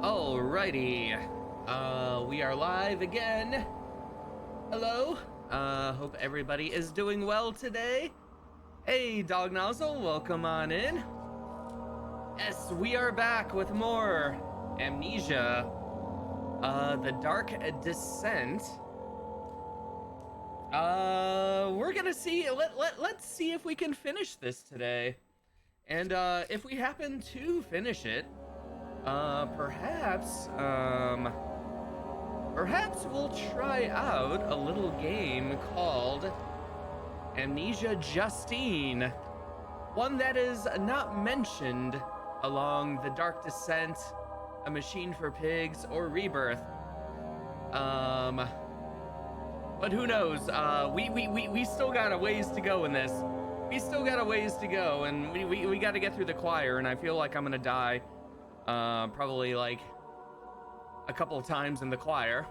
Alrighty. We are live again. Hello. Hope everybody is doing well today. Hey, Dog Nozzle, welcome on in. Yes, we are back with more Amnesia. The Dark Descent. We're gonna see. Let's see if we can finish this today. And if we happen to finish it, perhaps we'll try out a little game called Amnesia Justine, one that is not mentioned along The Dark Descent, A Machine for Pigs, or Rebirth. But who knows? We still got a ways to go in this. We still got a ways to go, and we got to get through the choir, and I feel like I'm gonna die. Probably like a couple of times in the choir.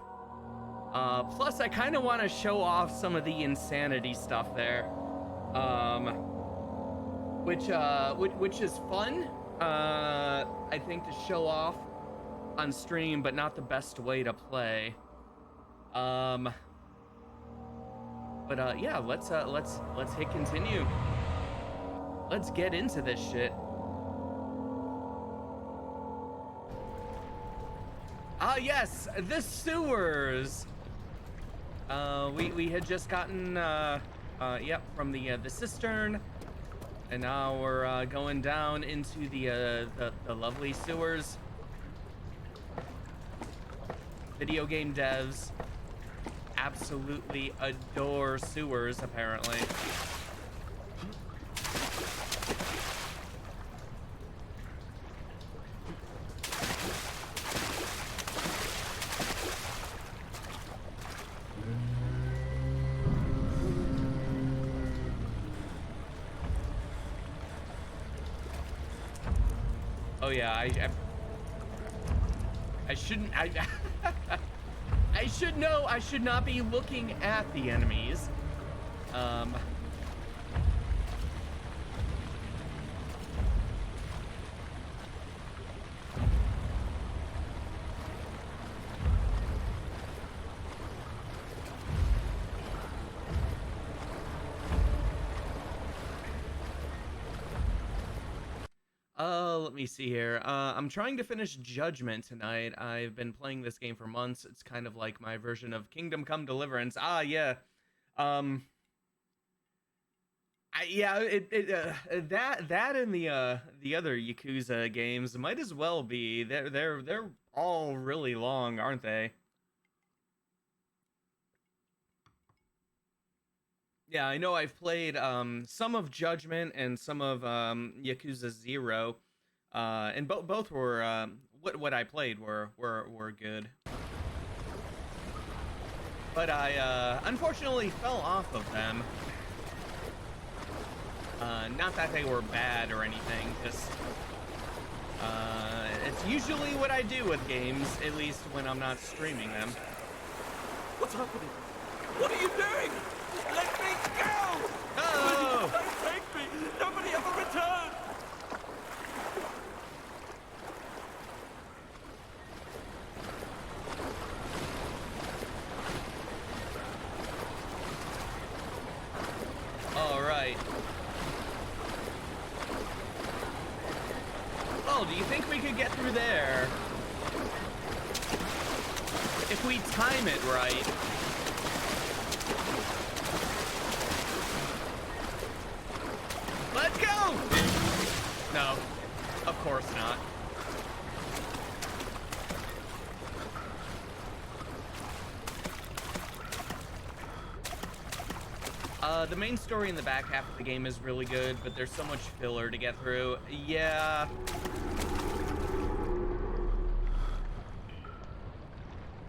Plus I kind of want to show off some of the insanity stuff there. Which is fun. I think to show off on stream, but not the best way to play. But yeah, let's hit continue. Let's get into this shit. Ah, yes, the sewers. We had just gotten yep, from the cistern, and now we're going down into the lovely sewers. Video game devs absolutely adore sewers, apparently. Oh yeah, I shouldn't. I should know. I should not be looking at the enemies. Let me see here. I'm trying to finish Judgment tonight. I've been playing this game for months. It's kind of like my version of Kingdom Come Deliverance. Ah, yeah. That and the other Yakuza games might as well be. They're all really long, aren't they? Yeah, I know I've played some of Judgment and some of Yakuza 0. And both were what I played were good. But I unfortunately fell off of them. Not that they were bad or anything, just it's usually what I do with games, at least when I'm not streaming them. What's happening? What are you doing? Let me go! Oh! Don't take me! Nobody ever returned! All right. Well, do you think we could get through there? If we time it right. Let's go! No, of course not. The main story in the back half of the game is really good, but there's so much filler to get through. Yeah.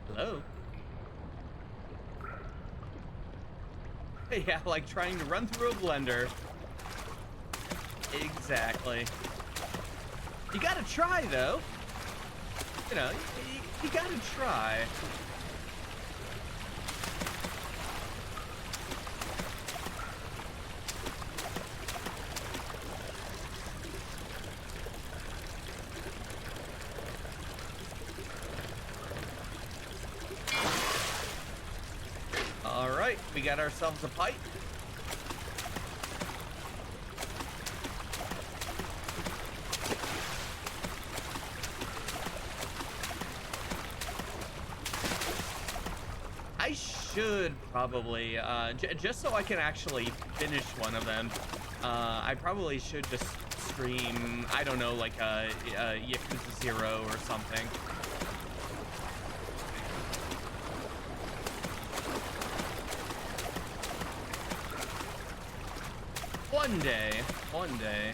Hello? Yeah, like trying to run through a blender. Exactly. You gotta try, though. You know, you gotta try. we got ourselves a pipe. I should probably, just so I can actually finish one of them, I probably should just stream, I don't know, like Yakuza 0 or something. One day, one day.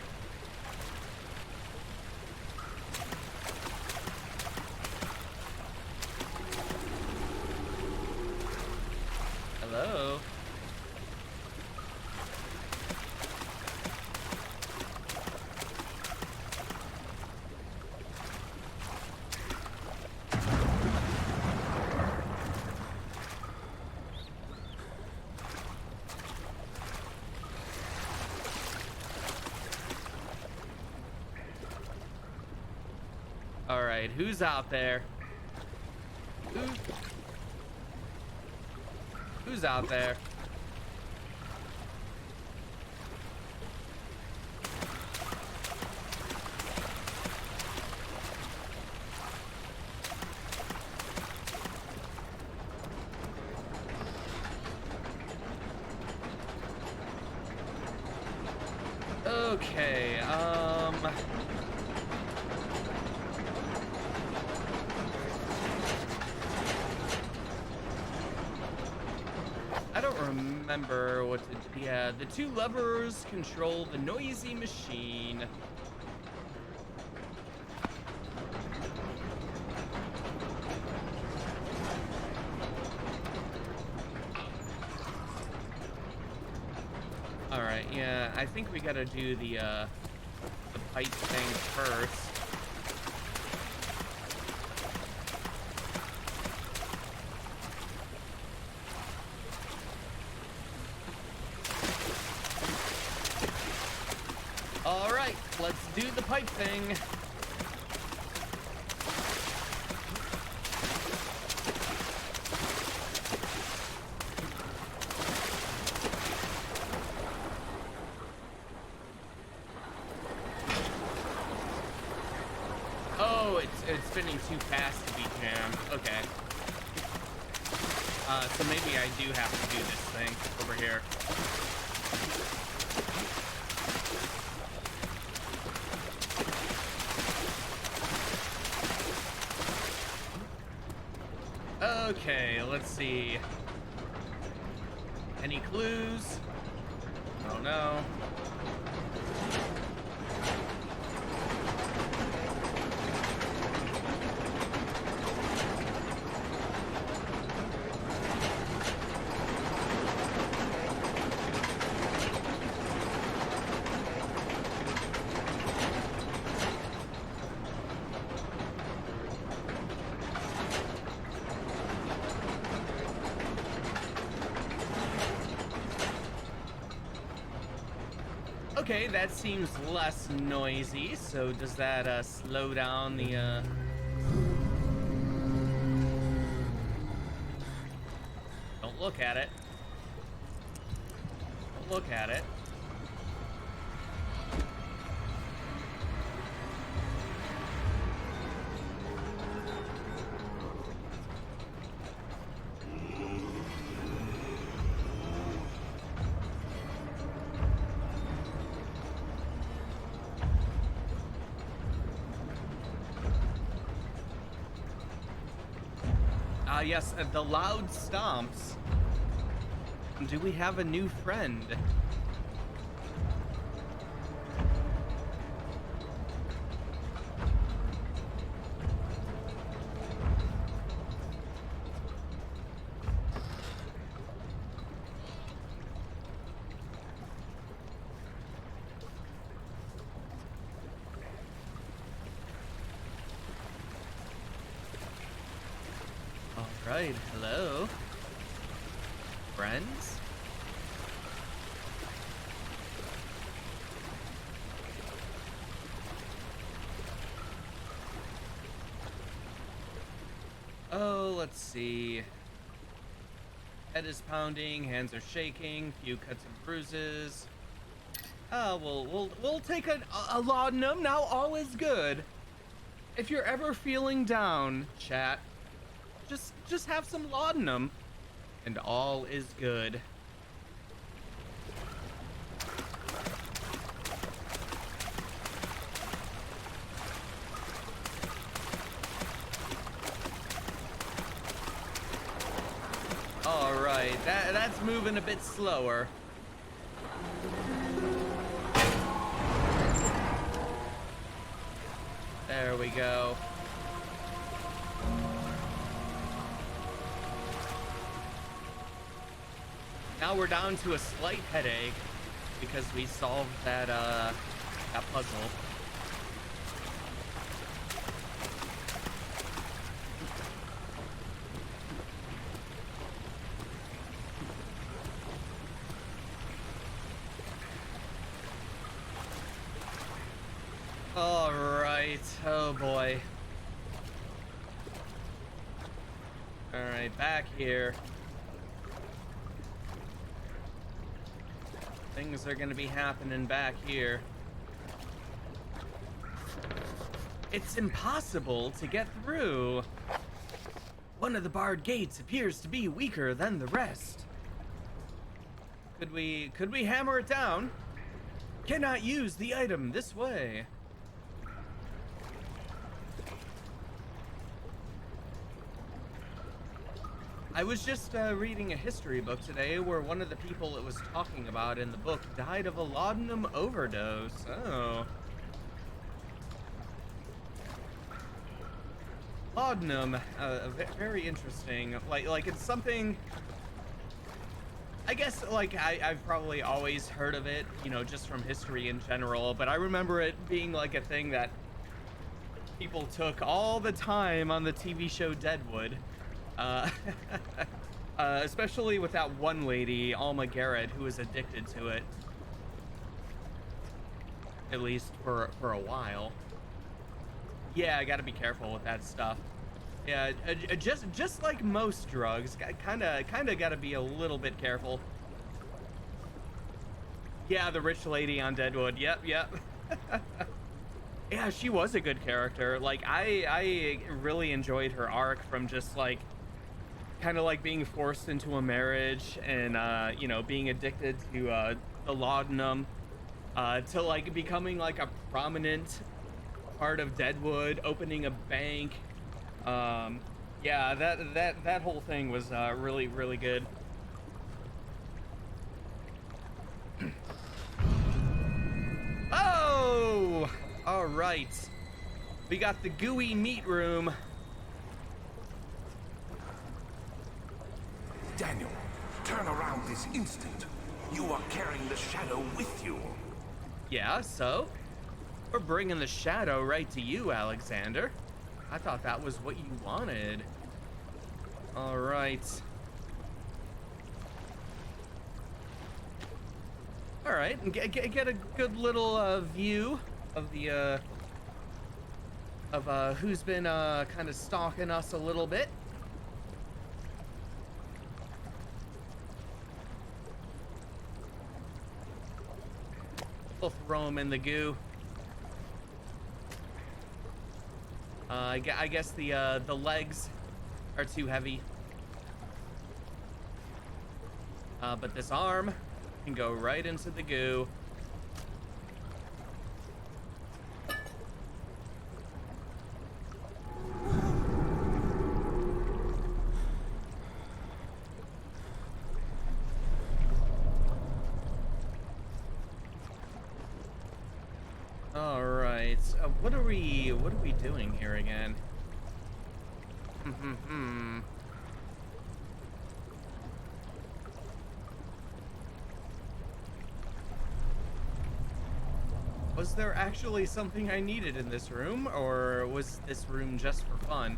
Hello. All right, who's out there? Who's out there? Okay, I don't remember what to, yeah, the two levers control the noisy machine. All right, yeah, I think we gotta do the pipe thing first. All right, let's do the pipe thing. Oh, it's spinning too fast to be jammed. Okay. So maybe I do have to do this thing over here. Okay, let's see. Any clues? Oh no. Okay, that seems less noisy. So does that slow down the Don't look at it. Don't look at it. Yes, the loud stomps. Do we have a new friend? Right, hello. Friends? Oh, let's see. Head is pounding, hands are shaking, few cuts and bruises. We'll take a laudanum. Now all is good. If you're ever feeling down, chat, just have some laudanum, and all is good. All right, that's moving a bit slower. There we go. Now we're down to a slight headache because we solved that puzzle. All right. Oh boy. All right, back here. Things are gonna be happening back here. It's impossible to get through. One of the barred gates appears to be weaker than the rest. Could we hammer it down? Cannot use the item this way. I was just reading a history book today where one of the people it was talking about in the book died of a laudanum overdose. Oh. Laudanum, very interesting. Like it's something, I guess, like I've probably always heard of it, you know, just from history in general, but I remember it being like a thing that people took all the time on the TV show Deadwood. Especially with that one lady, Alma Garrett, who was addicted to it, at least for a while. Yeah, I gotta be careful with that stuff. Yeah, just like most drugs, kind of gotta be a little bit careful. Yeah, the rich lady on Deadwood. Yep. Yeah, she was a good character. Like I really enjoyed her arc from just like kind of like being forced into a marriage and you know, being addicted to the laudanum to like becoming like a prominent part of Deadwood, opening a bank. Yeah, that whole thing was really good. Oh, all right, we got the gooey meat room. Daniel, turn around this instant. You are carrying the shadow with you. Yeah, so? We're bringing the shadow right to you, Alexander. I thought that was what you wanted. All right. All right, and get a good little view of the who's been kind of stalking us a little bit. We'll throw him in the goo. I guess the legs are too heavy. But this arm can go right into the goo. All right. What are we doing here again? Was there actually something I needed in this room, or was this room just for fun?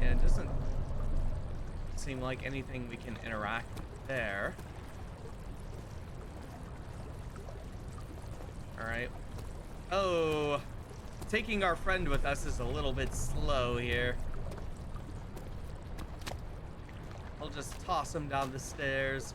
Yeah, it doesn't seem like anything we can interact with there. All right. Oh, taking our friend with us is a little bit slow here. I'll just toss him down the stairs.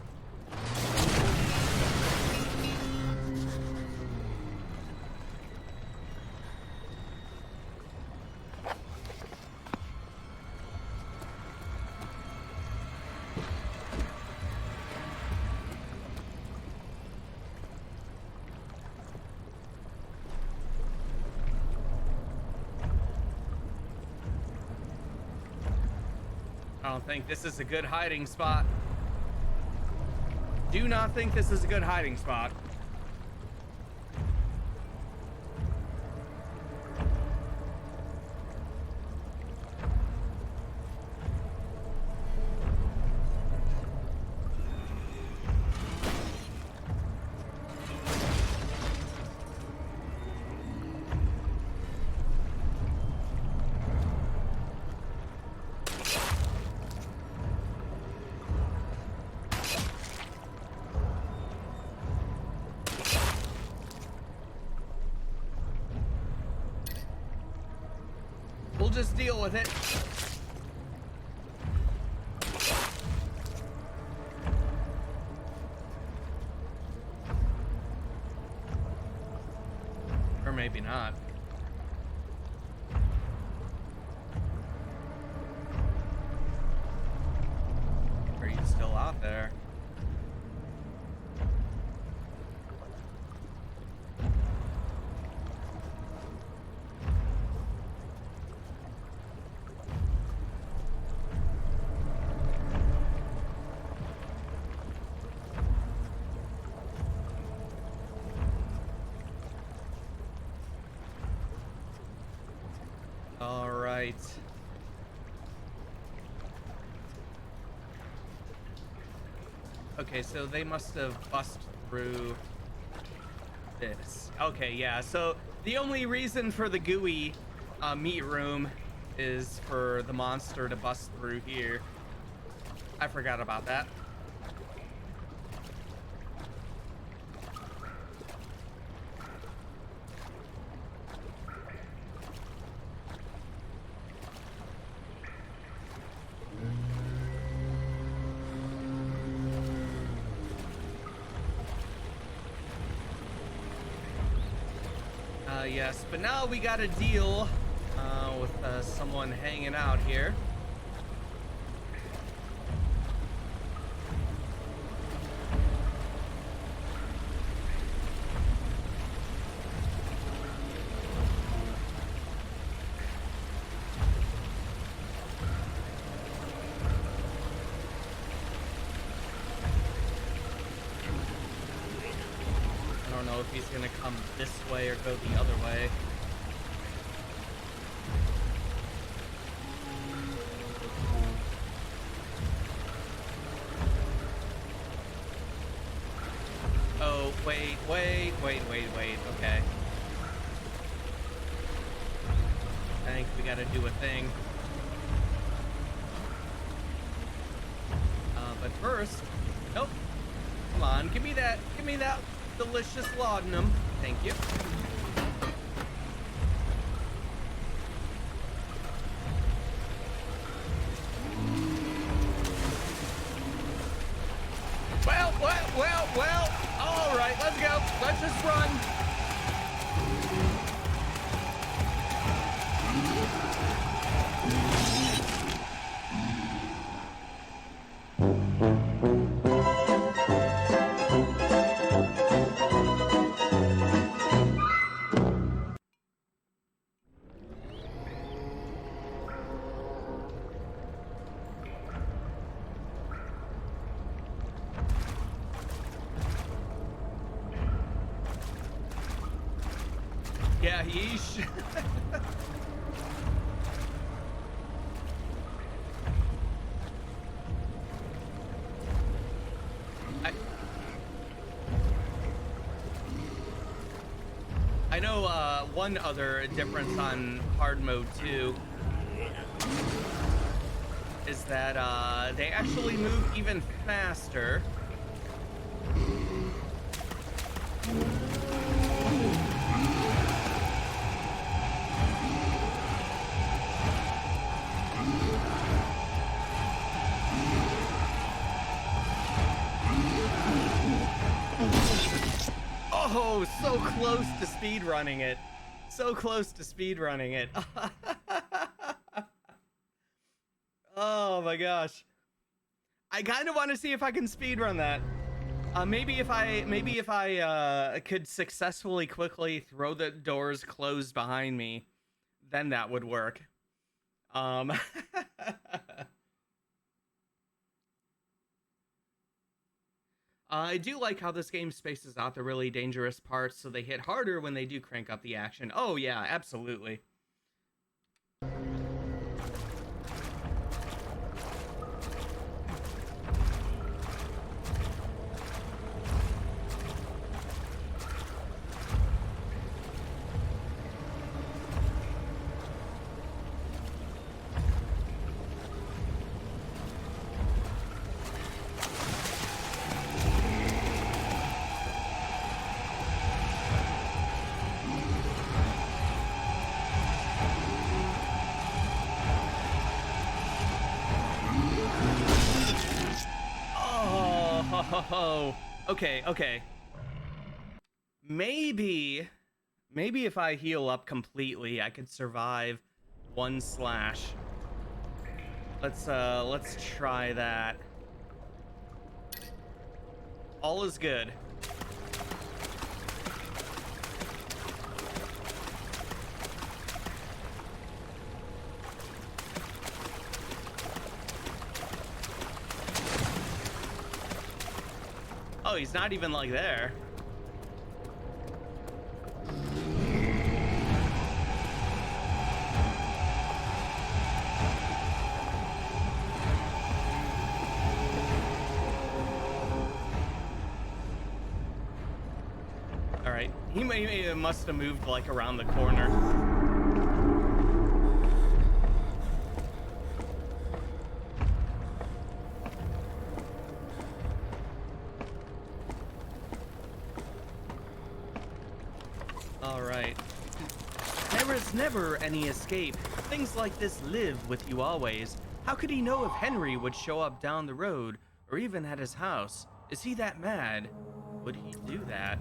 I don't think this is a good hiding spot. Do not think this is a good hiding spot. We'll just deal with it. Or maybe not. Are you still out there? All right. Okay, so they must have busted through this. Okay, yeah. So the only reason for the gooey meat room is for the monster to bust through here. I forgot about that. Yes, but now we got to deal with someone hanging out here. I don't know if he's gonna come this way or go the other way. Oh, wait. Okay. I think we gotta do a thing. But first, nope. Come on, give me that delicious laudanum. Thank you. Well. All right, let's go. Let's just run. Yeah, yeesh. I know one other difference on hard mode 2 is that they actually move even faster. Oh, so close to speed running it. So close to speed running it. Oh my gosh. I kind of want to see if I can speed run that. Maybe if I could successfully quickly throw the doors closed behind me, then that would work. I do like how this game spaces out the really dangerous parts so they hit harder when they do crank up the action. Oh yeah, absolutely. Oh, okay. Maybe if I heal up completely, I could survive one slash. Let's try that. All is good. Oh, he's not even like there. All right, he must have moved like around the corner. All right. There is never any escape. Things like this live with you always. How could he know if Henry would show up down the road or even at his house? Is he that mad? Would he do that?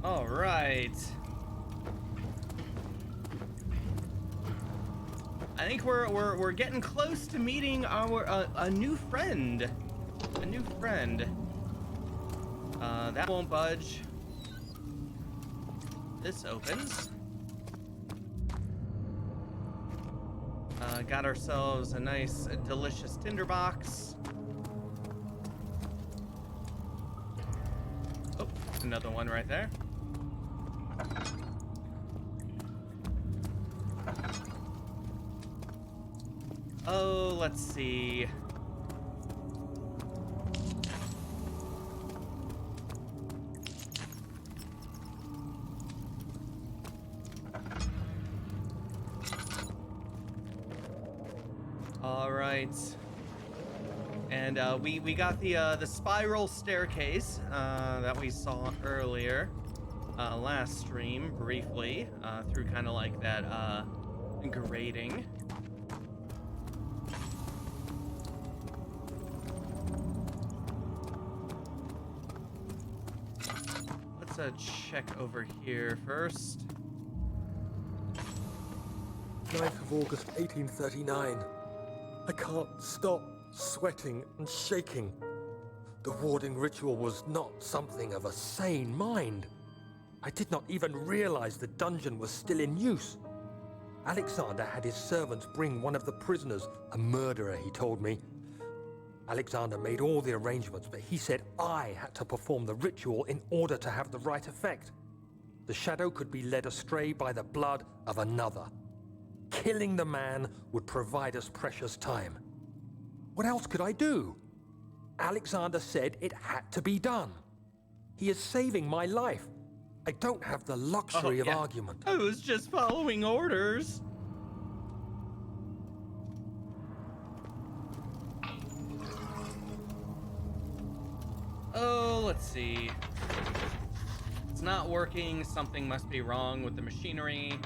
All right. I think we're getting close to meeting our a new friend. A new friend. That won't budge. This opens. Got ourselves a nice, delicious tinderbox. Oh, another one right there. Oh, let's see. All right. And we got the spiral staircase that we saw earlier last stream briefly through kind of like that grating. Let's check over here first. 9th of August 1839. I can't stop sweating and shaking. The warding ritual was not something of a sane mind. I did not even realize the dungeon was still in use. Alexander had his servants bring one of the prisoners, a murderer, he told me. Alexander made all the arrangements, but he said I had to perform the ritual in order to have the right effect. The shadow could be led astray by the blood of another. Killing the man would provide us precious time. What else could I do? Alexander said it had to be done. He is saving my life. I don't have the luxury of argument. I was just following orders. Oh, let's see. It's not working. Something must be wrong with the machinery.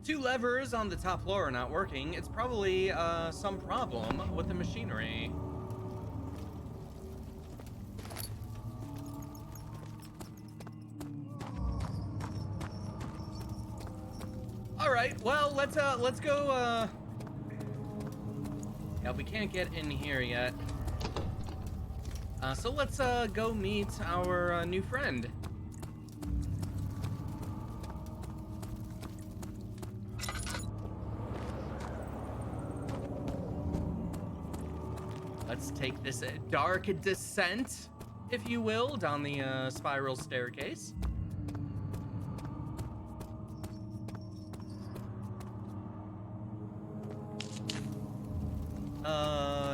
2 levers on the top floor are not working. It's probably some problem with the machinery. All right, well, let's go. Yeah, we can't get in here yet. So let's go meet our new friend. Let's take this dark descent, if you will, down the spiral staircase.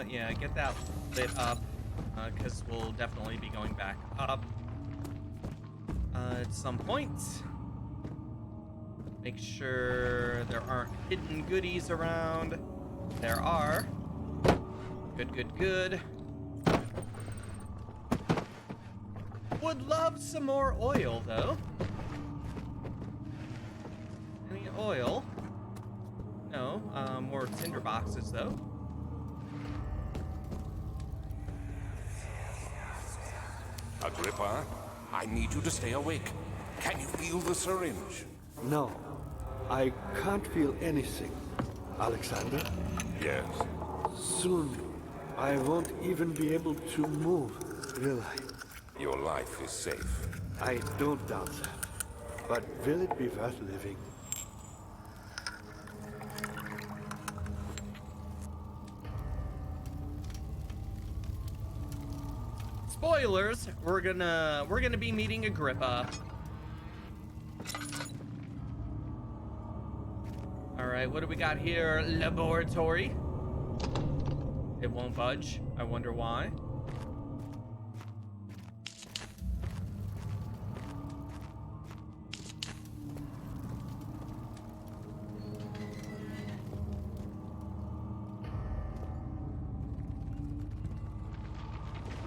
Yeah, get that lit up, because we'll definitely be going back up at some point. Make sure there aren't hidden goodies around. There are. Good, good, good. Would love some more oil, though. Any oil? No, more tinder boxes, though. Agrippa, I need you to stay awake. Can you feel the syringe? No, I can't feel anything. Alexander, Yes. soon I won't even be able to move, will I? Your life is safe. I don't doubt that. But will it be worth living? Spoilers, we're gonna be meeting Agrippa. All right, what do we got here? Laboratory. It won't budge. I wonder why.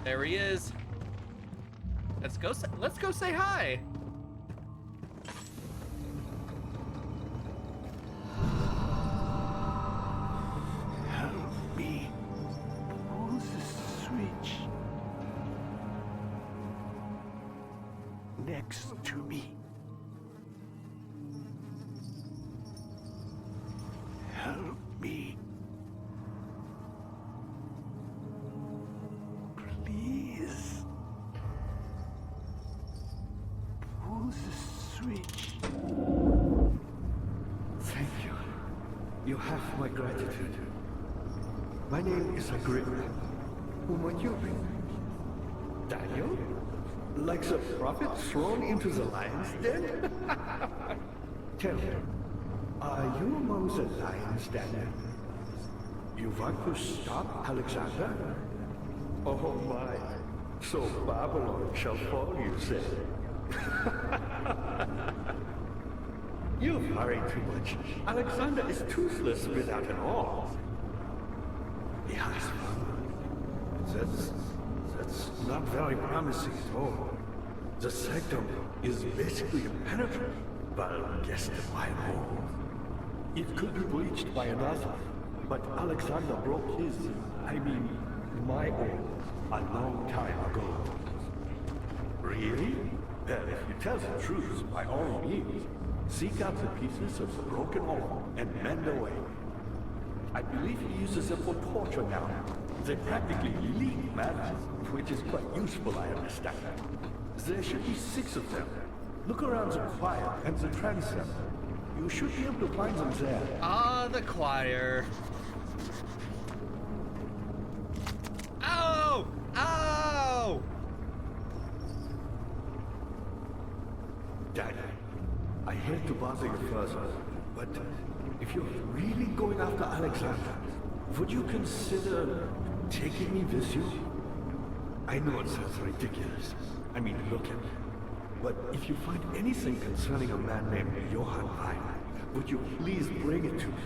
There he is. Let's go say hi. Help me. Pull the switch. Next to me. Help me. Please. Pull the switch. Thank you. You have my gratitude. My name is Agrippa. Who might you be? Daniel? Like the prophet thrown into the lion's den? Tell me, are you among the lions, Daniel? You want to stop Alexander? Oh my, so Babylon shall fall, you say? You've hurried too much. Alexander is toothless without an awe. Yes, that's not very promising at all. The sanctum is basically impenetrable, but against the white wall. It could be breached by another, but Alexander broke his, my own, a long time ago. Really? Well, if you tell the truth, by all means, seek out the pieces of the broken wall and mend away. I believe he uses them for torture now. They practically leak matter, which is quite useful, I understand. There should be 6 of them. Look around the choir and the transept. You should be able to find them there. Ah, the choir. Ow! Ow! Dad, I hate to bother you further, but if you're really going after Alexander, would you consider taking me with you? I know it sounds ridiculous. I mean, look at me. But if you find anything concerning a man named Johann Wein, would you please bring it to me?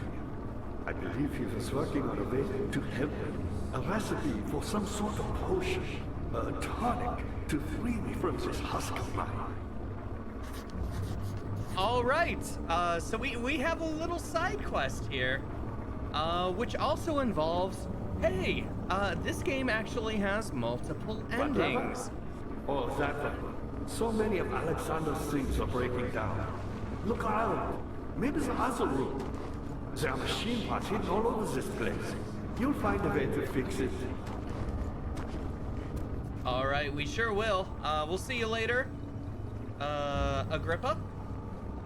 I believe he was working on a way to help me. a recipe for some sort of potion, a tonic to free me from this husk of mine. All right. So we have a little side quest here, which also involves. Hey, this game actually has multiple endings. Oh, that one. So many of Alexander's things are breaking down. Look around. Maybe the other room. There are machine parts hidden all over this place. You'll find a way to fix it. All right, we sure will. We'll see you later. Agrippa?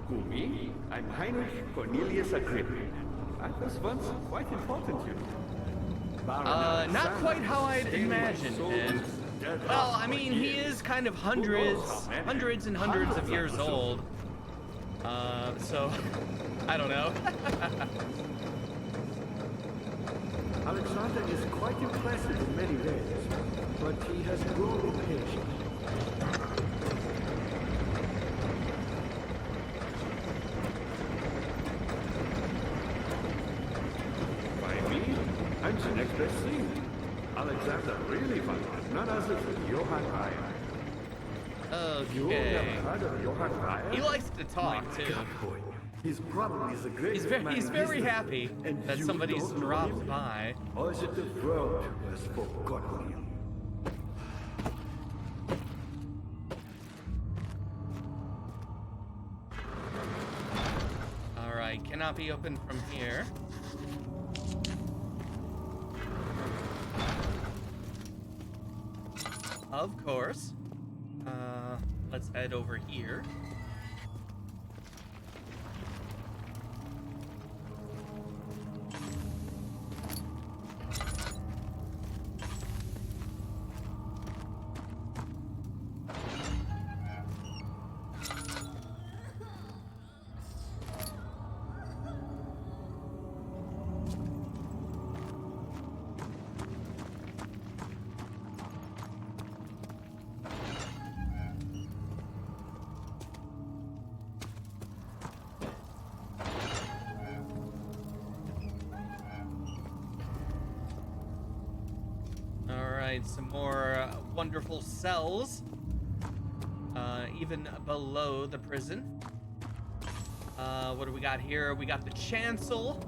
Who, me? I'm Heinrich Cornelius Agrippa. I was once quite important, you know. Not quite how I'd imagined him. Well, I mean, he is kind of hundreds and hundreds of years old. So, I don't know. Alexander is quite impressive in many ways, but he has grown impatient. By me, I'm the next best thing. Alexander really wanted none other than Johann Reyer. You Okay. never heard of Johann Reyer? He likes to talk, too. Boy, he's probably the greatest man He's in very history, happy and that you somebody's don't know dropped him? by. Or is it the world who has forgotten him? All right, cannot be opened from here. Of course. Let's head over here. Some more wonderful cells, even below the prison. What do we got here? We got the chancel.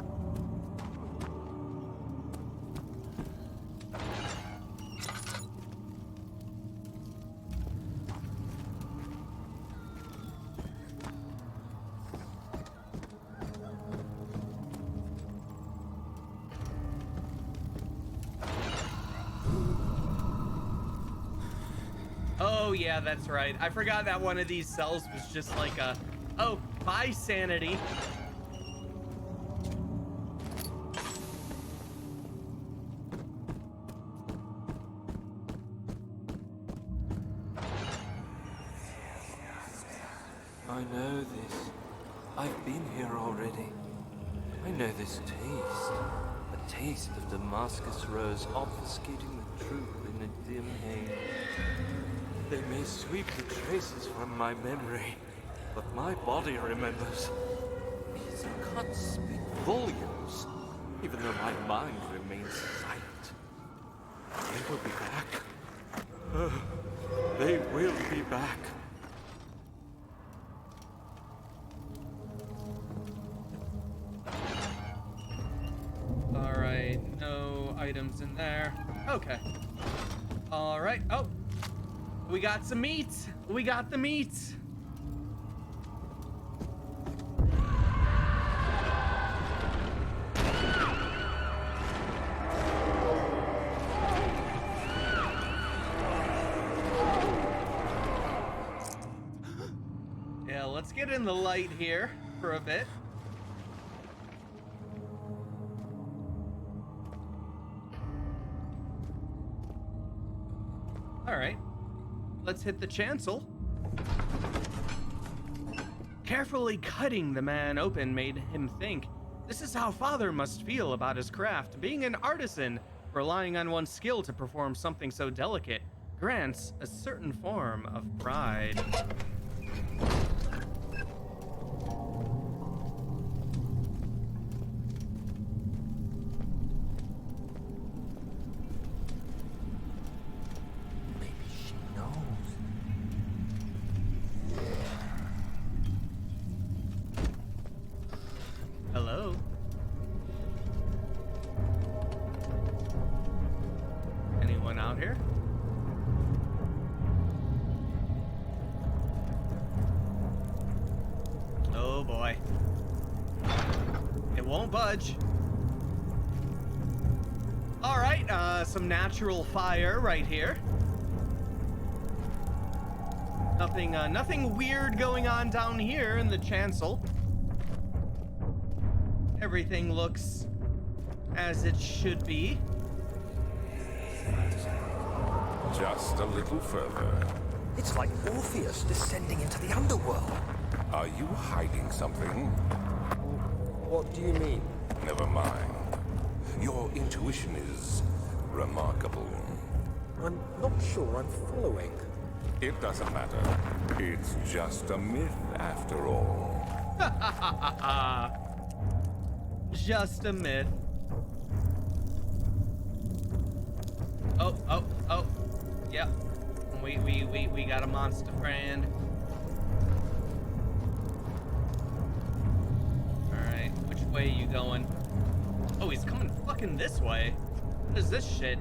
Oh, yeah, that's right. I forgot that one of these cells was just like a, oh, bye, sanity. I know this. I've been here already. I know this taste. A taste of Damascus rose obfuscating the truth in a dim haze. They may sweep the traces from my memory, but my body remembers. These cuts speak volumes, even though my mind remains silent. They will be back. They will be back. All right, no items in there. Okay. All right. Oh, we got some meat. We got the meat. Yeah, let's get in the light here for a bit. All right, let's hit the chancel. Carefully cutting the man open made him think, this is how Father must feel about his craft. Being an artisan, relying on one's skill to perform something so delicate, grants a certain form of pride. boy. It won't budge. All right, some natural fire right here. Nothing weird going on down here in the chancel. Everything looks as it should be. Just a little further. It's like Orpheus descending into the underworld. Are you hiding something? What do you mean? Never mind. Your intuition is remarkable. I'm not sure I'm following. It doesn't matter. It's just a myth after all. Just a myth. Oh. Yep. We got a monster friend. Alright, which way are you going? Oh, he's coming fucking this way. What is this shit?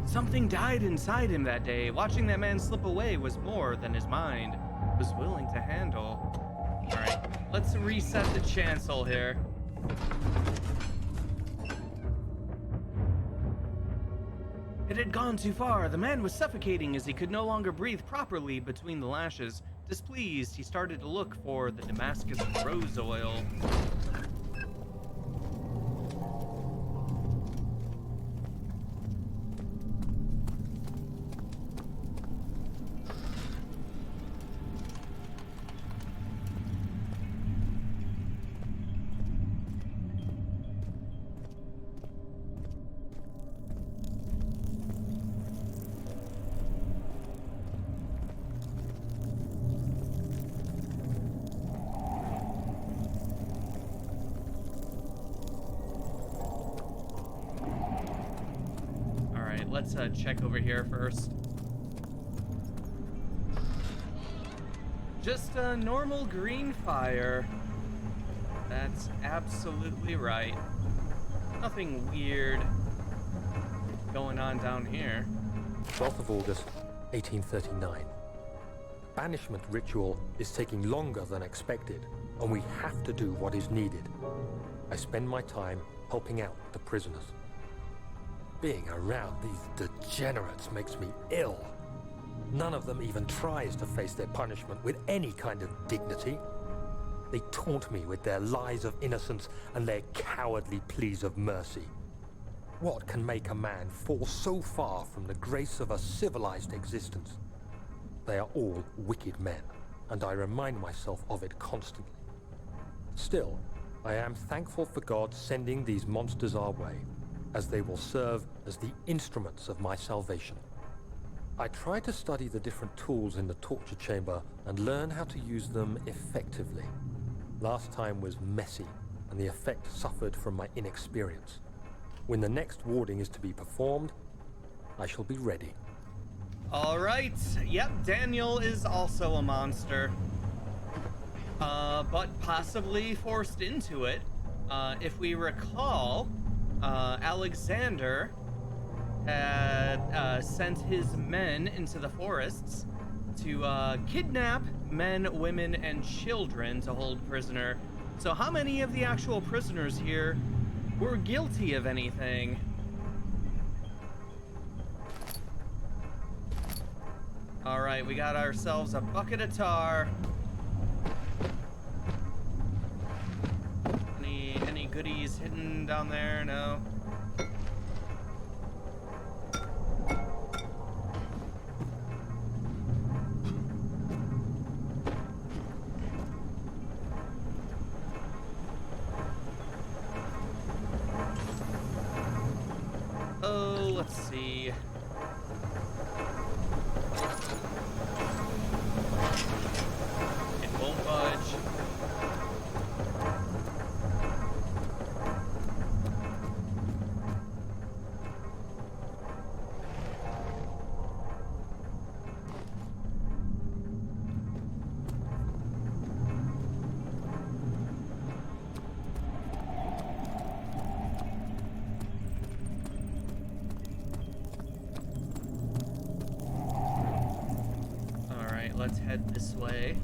Something died inside him that day. Watching that man slip away was more than his mind was willing to handle. All right, let's reset the chancel here. It had gone too far. The man was suffocating as he could no longer breathe properly between the lashes. Displeased, he started to look for the Damascus rose oil. Let's check over here first. Just a normal green fire. That's absolutely right. Nothing weird going on down here. 12th of August, 1839. Banishment ritual is taking longer than expected, and we have to do what is needed. I spend my time helping out the prisoners. Being around these degenerates makes me ill. None of them even tries to face their punishment with any kind of dignity. They taunt me with their lies of innocence and their cowardly pleas of mercy. What can make a man fall so far from the grace of a civilized existence? They are all wicked men, and I remind myself of it constantly. Still, I am thankful for God sending these monsters our way, as they will serve as the instruments of my salvation. I try to study the different tools in the torture chamber and learn how to use them effectively. Last time was messy, and the effect suffered from my inexperience. When the next warding is to be performed, I shall be ready. All right. Yep, Daniel is also a monster. But possibly forced into it. If we recall, Alexander had sent his men into the forests to kidnap men, women, and children to hold prisoner. So how many of the actual prisoners here were guilty of anything? All right, we got ourselves a bucket of tar. Any goodies hidden down there? No. Oh, let's see. It won't budge. Let's head this way.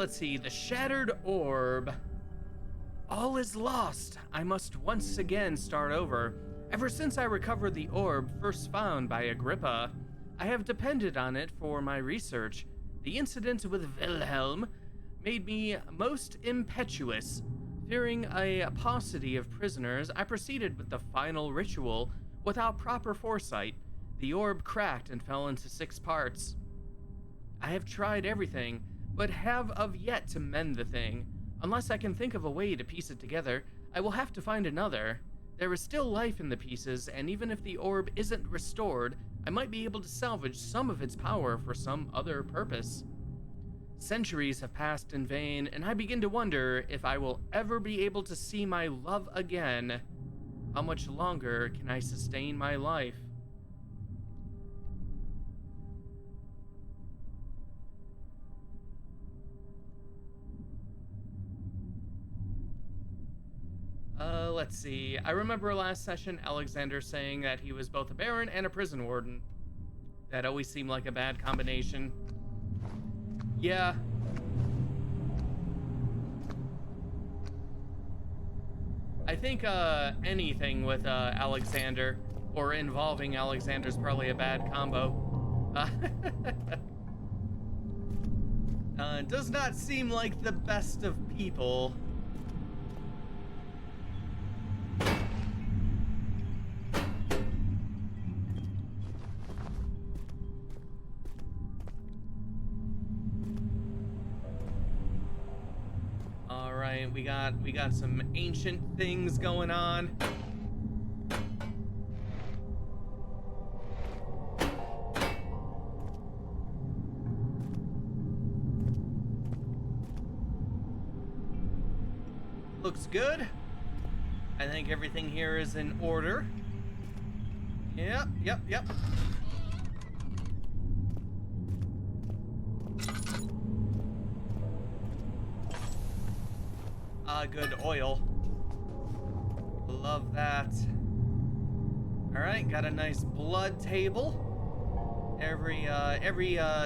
Let's see. The shattered orb. All is lost. I must once again start over. Ever since I recovered the orb first found by Agrippa, I have depended on it for my research. The incident with Wilhelm made me most impetuous. Fearing a paucity of prisoners, I proceeded with the final ritual without proper foresight. The orb cracked and fell into 6 parts. I have tried everything, but have of yet to mend the thing. Unless I can think of a way to piece it together, I will have to find another. There is still life in the pieces, and even if the orb isn't restored, I might be able to salvage some of its power for some other purpose. Centuries have passed in vain, and I begin to wonder if I will ever be able to see my love again. How much longer can I sustain my life? Let's see. I remember last session Alexander saying that he was both a baron and a prison warden. That always seemed like a bad combination. Yeah. I think anything with Alexander or involving Alexander's probably a bad combo. Does not seem like the best of people. We got some ancient things going on. Looks good. I think everything here is in order. Yep. Good oil. Love that. All right, got a nice blood table. Every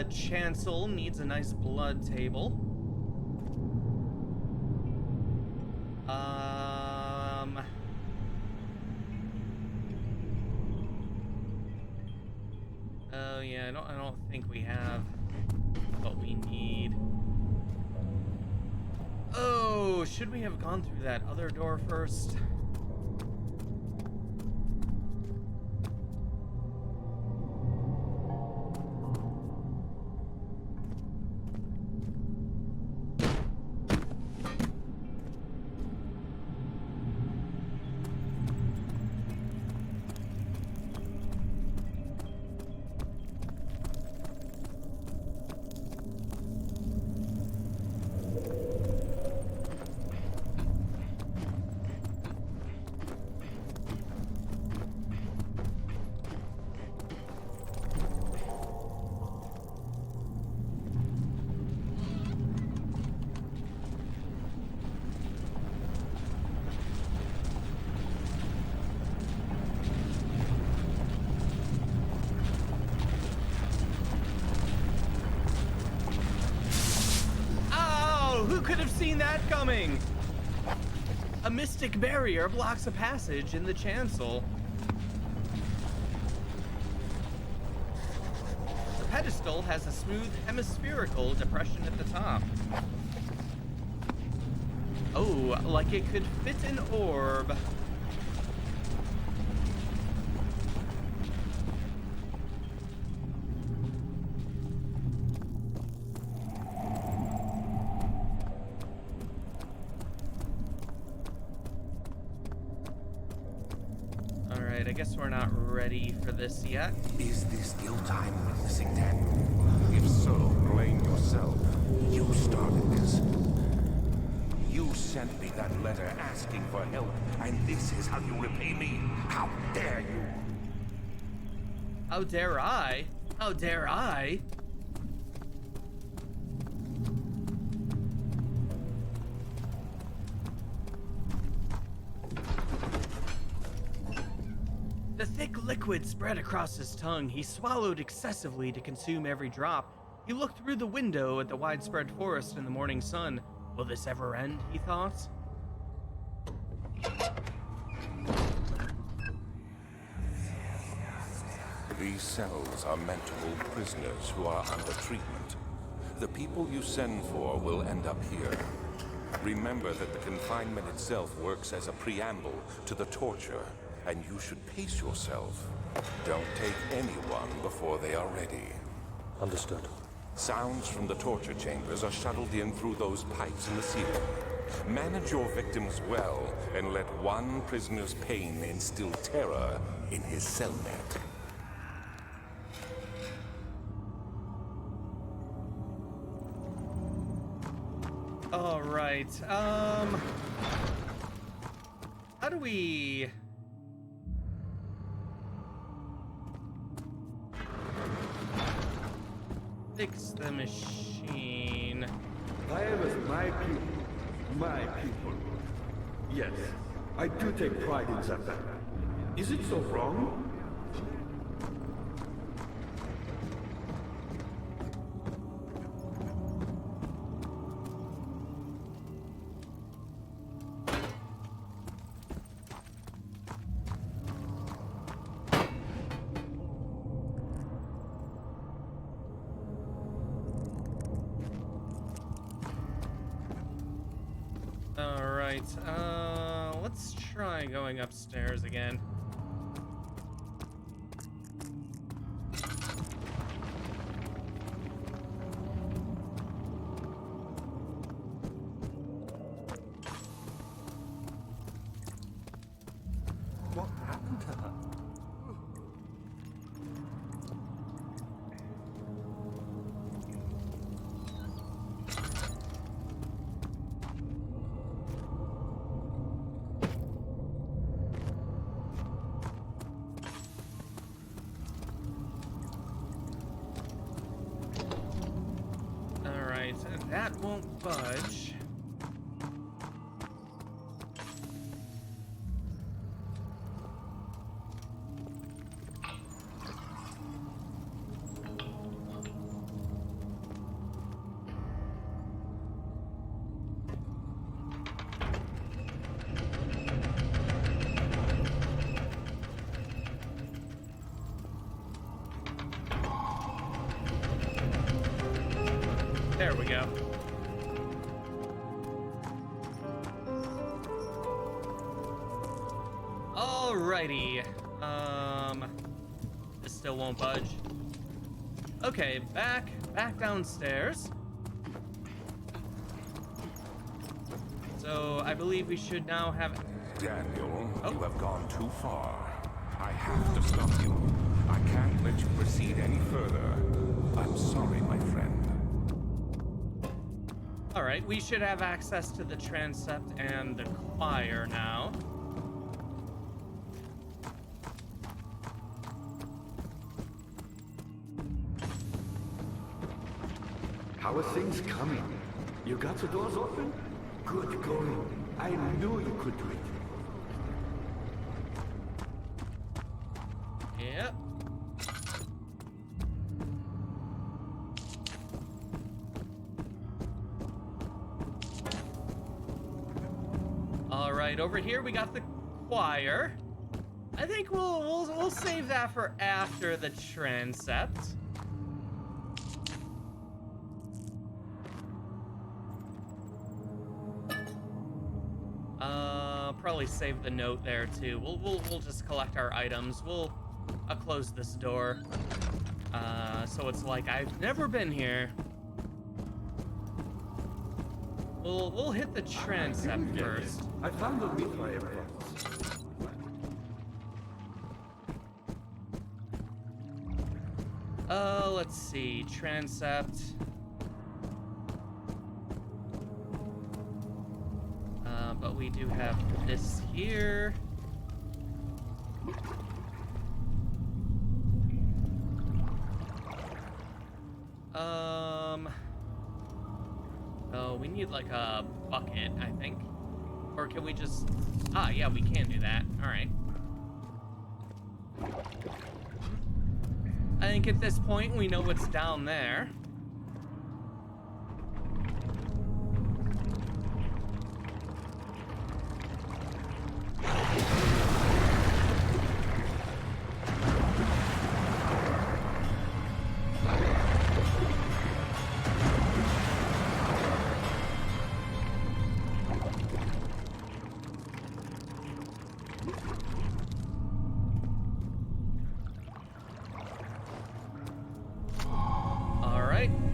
chancel needs a nice blood table. Oh yeah, I don't think we have what we need. Oh, should we have gone through that other door first? Who could have seen that coming? A mystic barrier blocks a passage in the chancel. The pedestal has a smooth hemispherical depression at the top. Oh, like it could fit an orb. right, I guess we're not ready for this yet. Is this ill-time witnessing then? If so, blame yourself. You started this. You sent me that letter asking for help, and this is how you repay me? How dare you? How dare I? How dare I? The thick liquid spread across his tongue. He swallowed excessively to consume every drop. He looked through the window at the widespread forest and the morning sun. Will this ever end, he thought? These cells are meant to hold prisoners who are under treatment. The people you send for will end up here. Remember that the confinement itself works as a preamble to the torture, and you should pace yourself. Don't take anyone before they are ready. Understood. Sounds from the torture chambers are shuttled in through those pipes in the ceiling. Manage your victims well, and let one prisoner's pain instill terror in his cellmate. All right. How do we... fix the machine? I am as my people. My people. Yes, I do take pride in that. Is it so wrong? Let's try going upstairs again. What happened to her? That won't budge. There we go. Alrighty. This still won't budge. Okay, back downstairs. So I believe we should now have... Daniel, Oh. you have gone too far. I have to stop you. I can't let you proceed any further. I'm sorry, my friend. Alright, we should have access to the transept and the choir now. How are things coming? You got the doors open? Good going. I knew you could do it. Yep. All right, over here we got the choir. I think we'll save that for after the transept. Probably save the note there too. We'll just collect our items. I'll close this door. So it's like I've never been here. We'll hit the transept first. I found the meat for everyone. Let's see. Transept. But we do have this here. Oh, we need like a bucket, I think. Or can we just... Ah, yeah, we can do that. All right. I think at this point we know what's down there.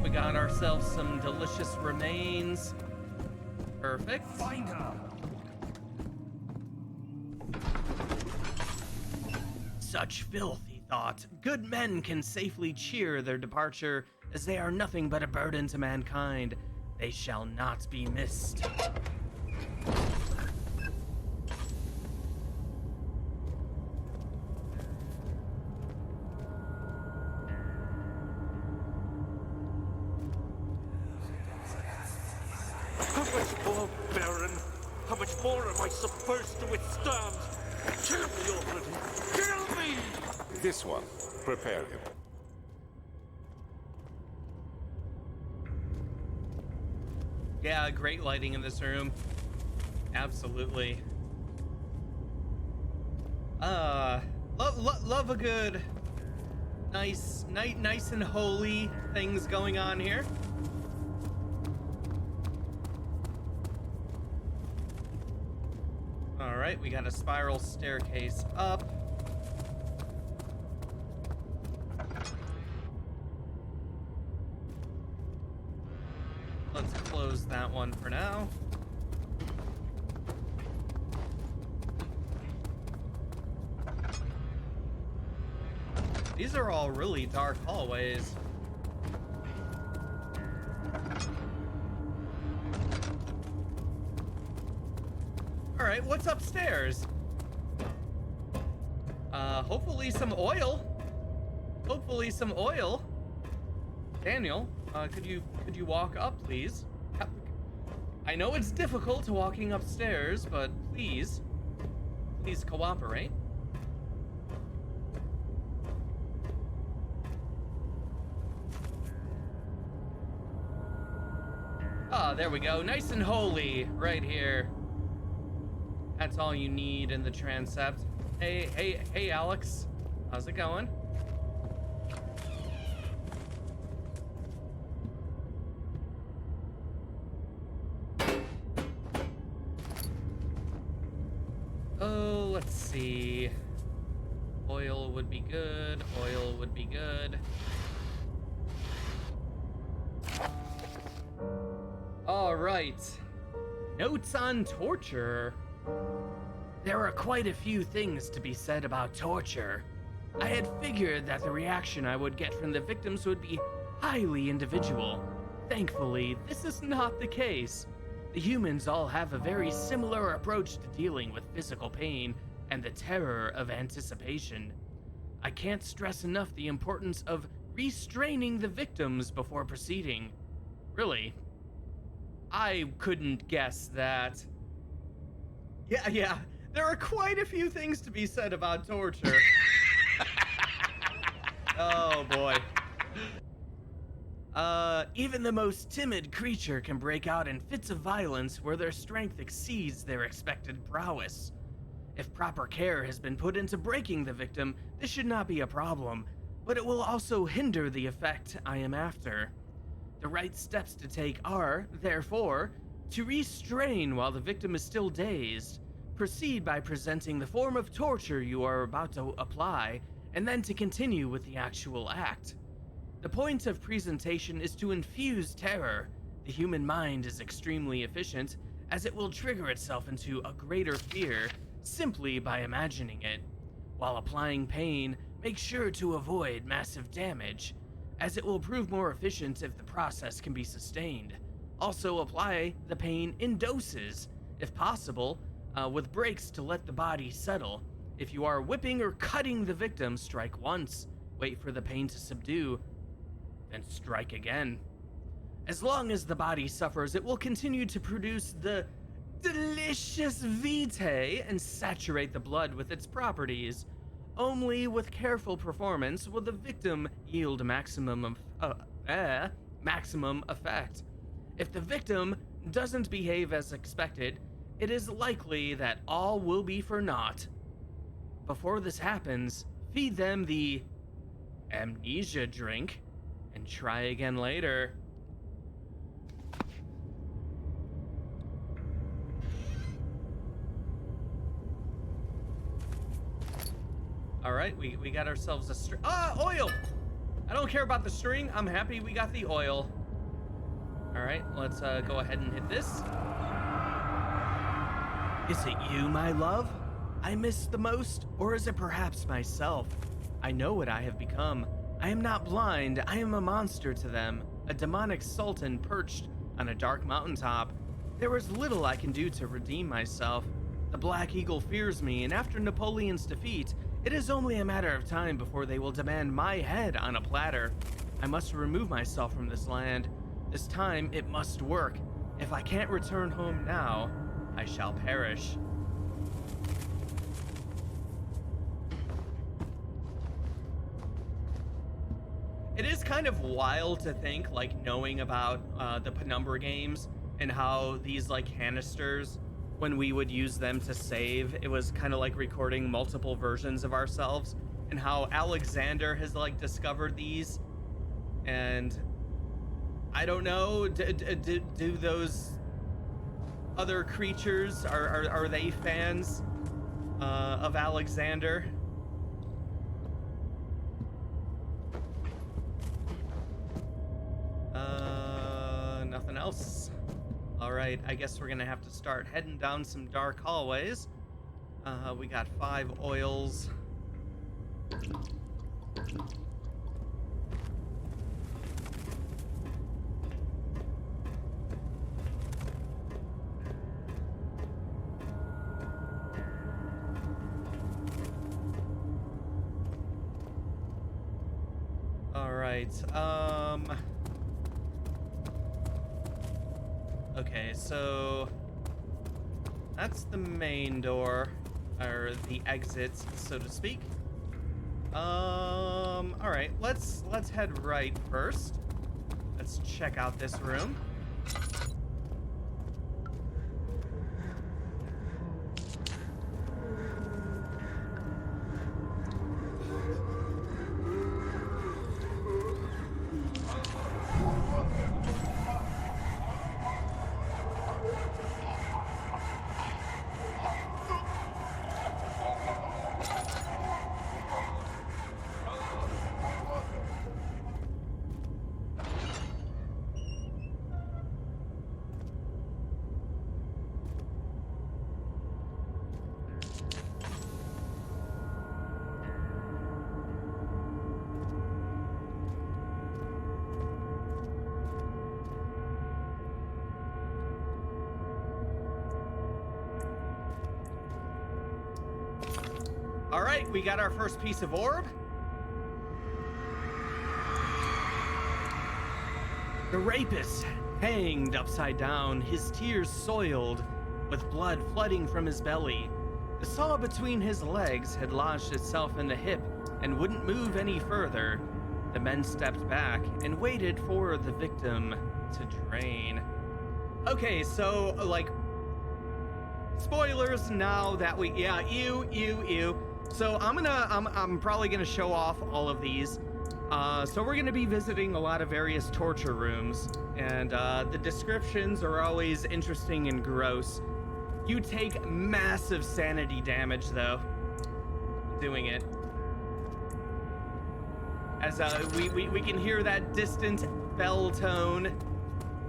We got ourselves some delicious remains. Perfect. Find her! Such filth, he thought. Good men can safely cheer their departure, as they are nothing but a burden to mankind. They shall not be missed. How much more, Baron? How much more am I supposed to withstand? Kill me already! Kill me! This one. Prepare him. Yeah, great lighting in this room. Absolutely. Love a good, nice and holy things going on here. All right, we got a spiral staircase up. Let's close that one for now. These are all really dark hallways. All right, what's upstairs? Hopefully some oil. Hopefully some oil. Daniel, could you walk up, please? I know it's difficult walking upstairs, but please cooperate. Ah, there we go. Nice and holy right here. That's all you need in the transept. Hey, Alex. How's it going? Oh, let's see. Oil would be good. Oil would be good. All right. Notes on torture. There are quite a few things to be said about torture. I had figured that the reaction I would get from the victims would be highly individual. Thankfully, this is not the case. The humans all have a very similar approach to dealing with physical pain and the terror of anticipation. I can't stress enough the importance of restraining the victims before proceeding. Really, I couldn't guess that. Yeah, there are quite a few things to be said about torture. Oh boy. Even the most timid creature can break out in fits of violence where their strength exceeds their expected prowess. If proper care has been put into breaking the victim, this should not be a problem, but it will also hinder the effect I am after. The right steps to take are, therefore, to restrain while the victim is still dazed. Proceed by presenting the form of torture you are about to apply, and then to continue with the actual act. The point of presentation is to infuse terror. The human mind is extremely efficient, as it will trigger itself into a greater fear simply by imagining it. While applying pain, make sure to avoid massive damage. as it will prove more efficient if the process can be sustained. Also, apply the pain in doses, if possible, with breaks to let the body settle. If you are whipping or cutting the victim, strike once, wait for the pain to subdue, then strike again. As long as the body suffers, it will continue to produce the delicious vitae and saturate the blood with its properties. Only with careful performance will the victim yield maximum effect. If the victim doesn't behave as expected, it is likely that all will be for naught. Before this happens, feed them the Amnesia drink and try again later. All right, we got ourselves a string. Oil! I don't care about the string. I'm happy we got the oil. All right, let's go ahead and hit this. Is it you, my love, I miss the most, or is it perhaps myself? I know what I have become. I am not blind. I am a monster to them, a demonic sultan perched on a dark mountaintop. There is little I can do to redeem myself. The Black Eagle fears me, and after Napoleon's defeat, it is only a matter of time before they will demand my head on a platter. I must remove myself from this land. This time, it must work. If I can't return home now, I shall perish. It is kind of wild to think, like, knowing about the Penumbra games and how these, like, canisters, when we would use them to save, it was kind of like recording multiple versions of ourselves, and how Alexander has, like, discovered these. And I don't know, do those other creatures, are they fans of Alexander? Nothing else. All right, I guess we're gonna have to start heading down some dark hallways. We got 5 oils. All right, okay, so that's the main door, or the exit, so to speak. All right, let's head right first. Let's check out this room. All right, we got our first piece of orb. The rapist hanged upside down, his tears soiled, with blood flooding from his belly. The saw between his legs had lodged itself in the hip and wouldn't move any further. The men stepped back and waited for the victim to drain. Okay, so, like, spoilers now that we, yeah, ew. So I'm probably gonna show off all of these. So we're gonna be visiting a lot of various torture rooms, and the descriptions are always interesting and gross. You take massive sanity damage though, doing it. As we can hear that distant bell tone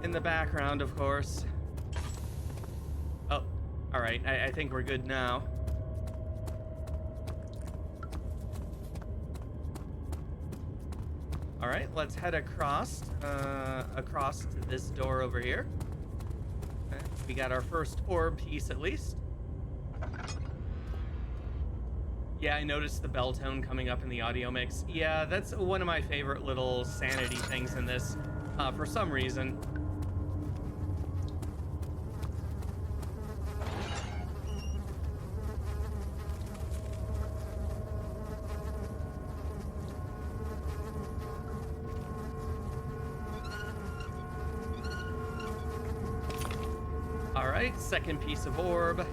in the background, of course. Oh, all right, I think we're good now. All right, let's head across to this door over here. Okay, we got our first orb piece at least. Yeah, I noticed the bell tone coming up in the audio mix. Yeah, that's one of my favorite little sanity things in this, for some reason. All right, second piece of orb.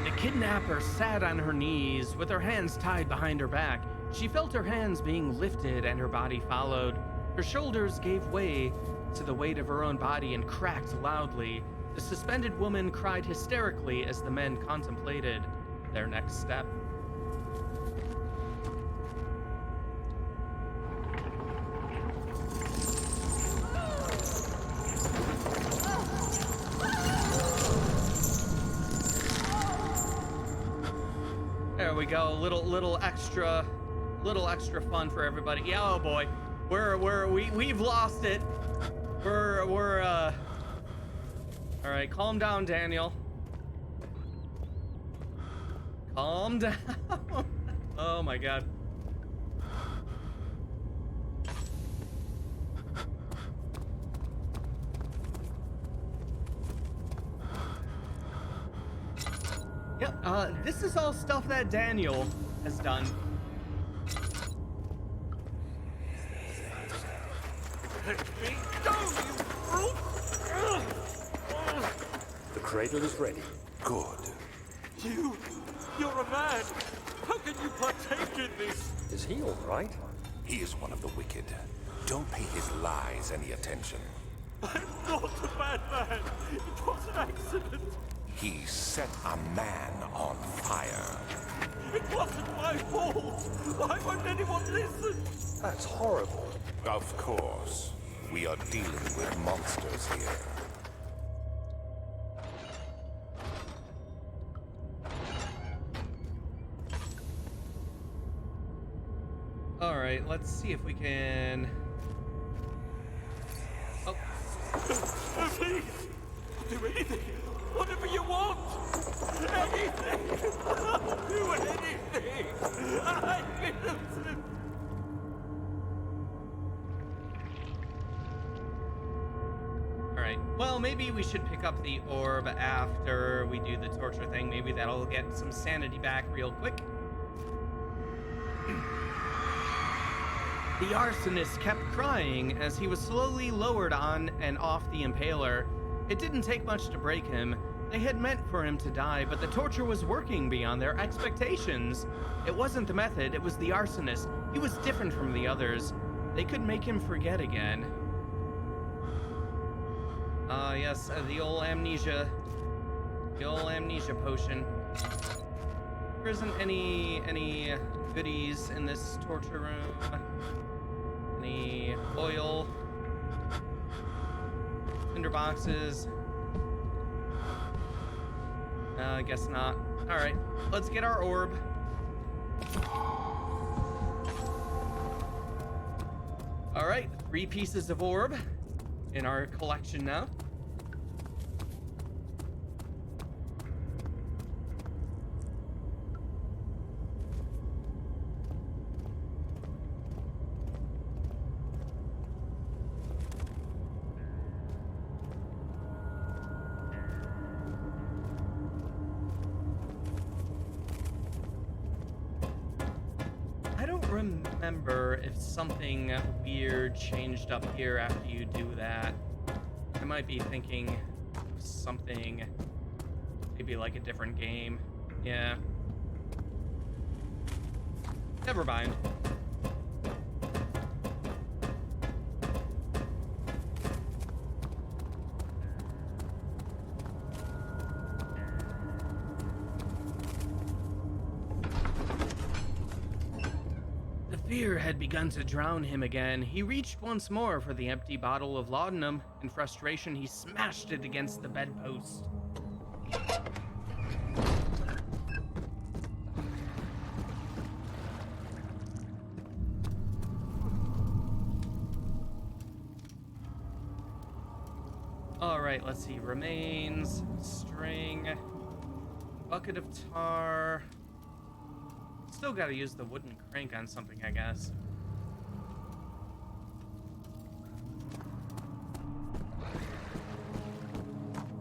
The kidnapper sat on her knees with her hands tied behind her back. She felt her hands being lifted and her body followed. Her shoulders gave way to the weight of her own body and cracked loudly. The suspended woman cried hysterically as the men contemplated their next step. There we go. Little extra fun for everybody. Yeah, oh boy, we've lost it. All right, calm down, Daniel. Calm down. Oh my god. Yep, this is all stuff that Daniel has done. Let me go, you brute! The cradle is ready. Good. You're a man! How can you partake in this? Is he all right? He is one of the wicked. Don't pay his lies any attention. I'm not a bad man! It was an accident! He set a man on fire. It wasn't my fault! Why won't anyone listen? That's horrible. Of course. We are dealing with monsters here. All right, let's see if we can. Oh, Please! I'll do anything! Whatever you want! Anything! I'll do anything! I'm innocent! all right. Well, maybe we should pick up the orb after we do the torture thing. Maybe that'll get some sanity back real quick. The arsonist kept crying as he was slowly lowered on and off the impaler. It didn't take much to break him. They had meant for him to die, but the torture was working beyond their expectations. It wasn't the method, it was the arsonist. He was different from the others. They could make him forget again. Yes, the old amnesia. The old amnesia potion. There isn't any goodies in this torture room. Any oil, tinder boxes. I guess not. All right, let's get our orb. All right, 3 pieces of orb in our collection now. Remember if something weird changed up here after you do that. I might be thinking of something, maybe like a different game. Yeah. Never mind. Fear had begun to drown him again. He reached once more for the empty bottle of laudanum. In frustration, he smashed it against the bedpost. Alright, let's see. Remains, string, bucket of tar. Still gotta use the wooden crank on something, I guess.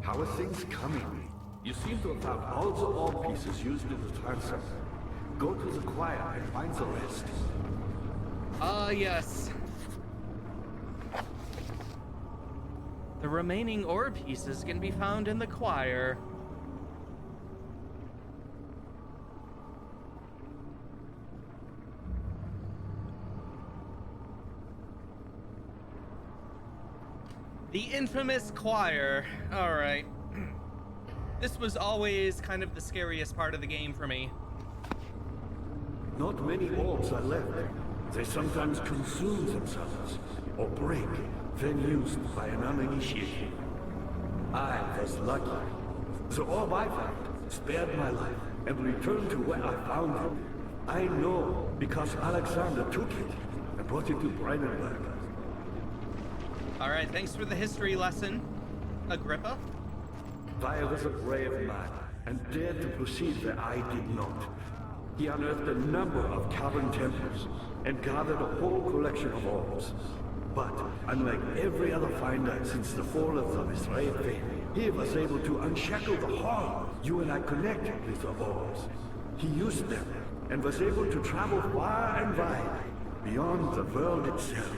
How are things coming? You seem to have found all the orb pieces used in the transfer. Go to the choir and find the rest. Yes. The remaining ore pieces can be found in the choir. The infamous choir. All right. This was always kind of the scariest part of the game for me. Not many orbs are left. They sometimes consume themselves or break when used by an uninitiated. I was lucky. The orb I found spared my life and returned to where I found it. I know because Alexander took it and brought it to Brandenburg. All right, thanks for the history lesson, Agrippa. Vire was a brave man and dared to proceed where I did not. He unearthed a number of cavern temples and gathered a whole collection of orbs. But unlike every other finder since the fall of the Mithraean faith, he was able to unshackle the harm you and I connected with the orbs. He used them and was able to travel far and wide, beyond the world itself.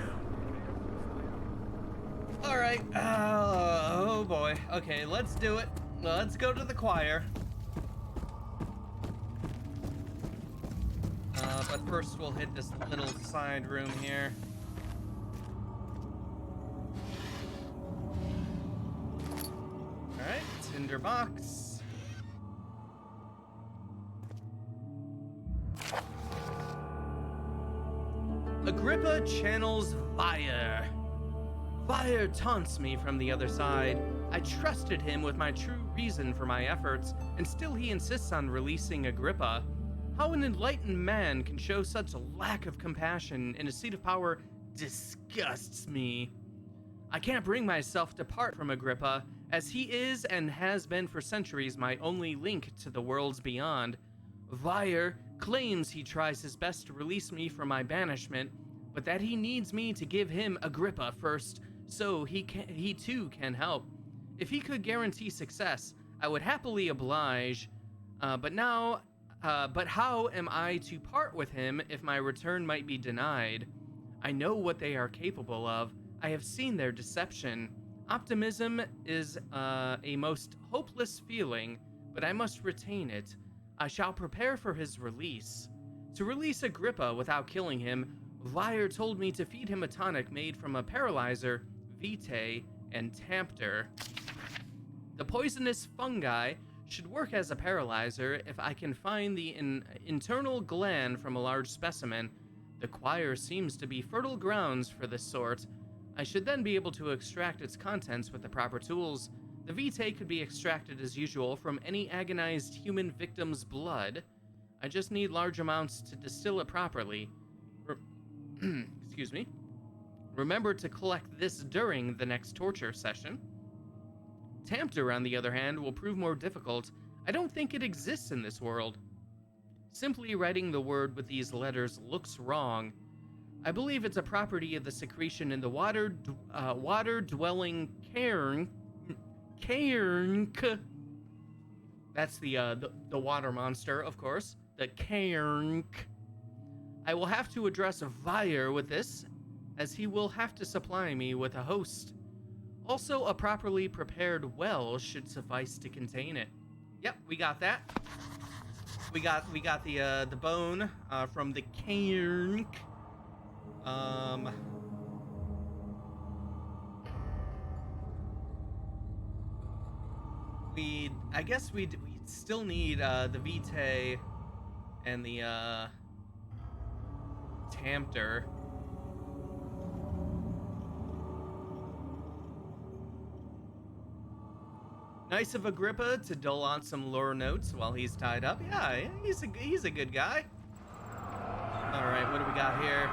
All right. Oh boy. Okay, let's do it. Let's go to the choir. But first we'll hit this little side room here. All right, tinder box. Agrippa channels Vire. Vire taunts me from the other side. I trusted him with my true reason for my efforts, and still he insists on releasing Agrippa. How an enlightened man can show such a lack of compassion in a seat of power disgusts me. I can't bring myself to part from Agrippa, as he is and has been for centuries my only link to the worlds beyond. Vire claims he tries his best to release me from my banishment, but that he needs me to give him Agrippa first, so he too can help. If he could guarantee success, I would happily oblige. But how am I to part with him if my return might be denied? I know what they are capable of. I have seen their deception. Optimism is a most hopeless feeling, but I must retain it. I shall prepare for his release. To release Agrippa without killing him, Vire told me to feed him a tonic made from a paralyzer, vitae, and tampter. The poisonous fungi should work as a paralyzer if I can find the internal gland from a large specimen. The choir seems to be fertile grounds for this sort. I should then be able to extract its contents with the proper tools. The vitae could be extracted as usual from any agonized human victim's blood. I just need large amounts to distill it properly. Excuse me. Remember to collect this during the next torture session. Tampter, on the other hand, will prove more difficult. I don't think it exists in this world. Simply writing the word with these letters looks wrong. I believe it's a property of the secretion in the water-dwelling cairn. That's the water monster, of course. The cairn. I will have to address Vire with this, as he will have to supply me with a host. Also, a properly prepared well should suffice to contain it. Yep, we got that. We got the bone from the cairn. I guess we still need the vitae and the Tempter. Nice of Agrippa to dole out some lore notes while he's tied up. Yeah, he's a good guy. All right, what do we got here?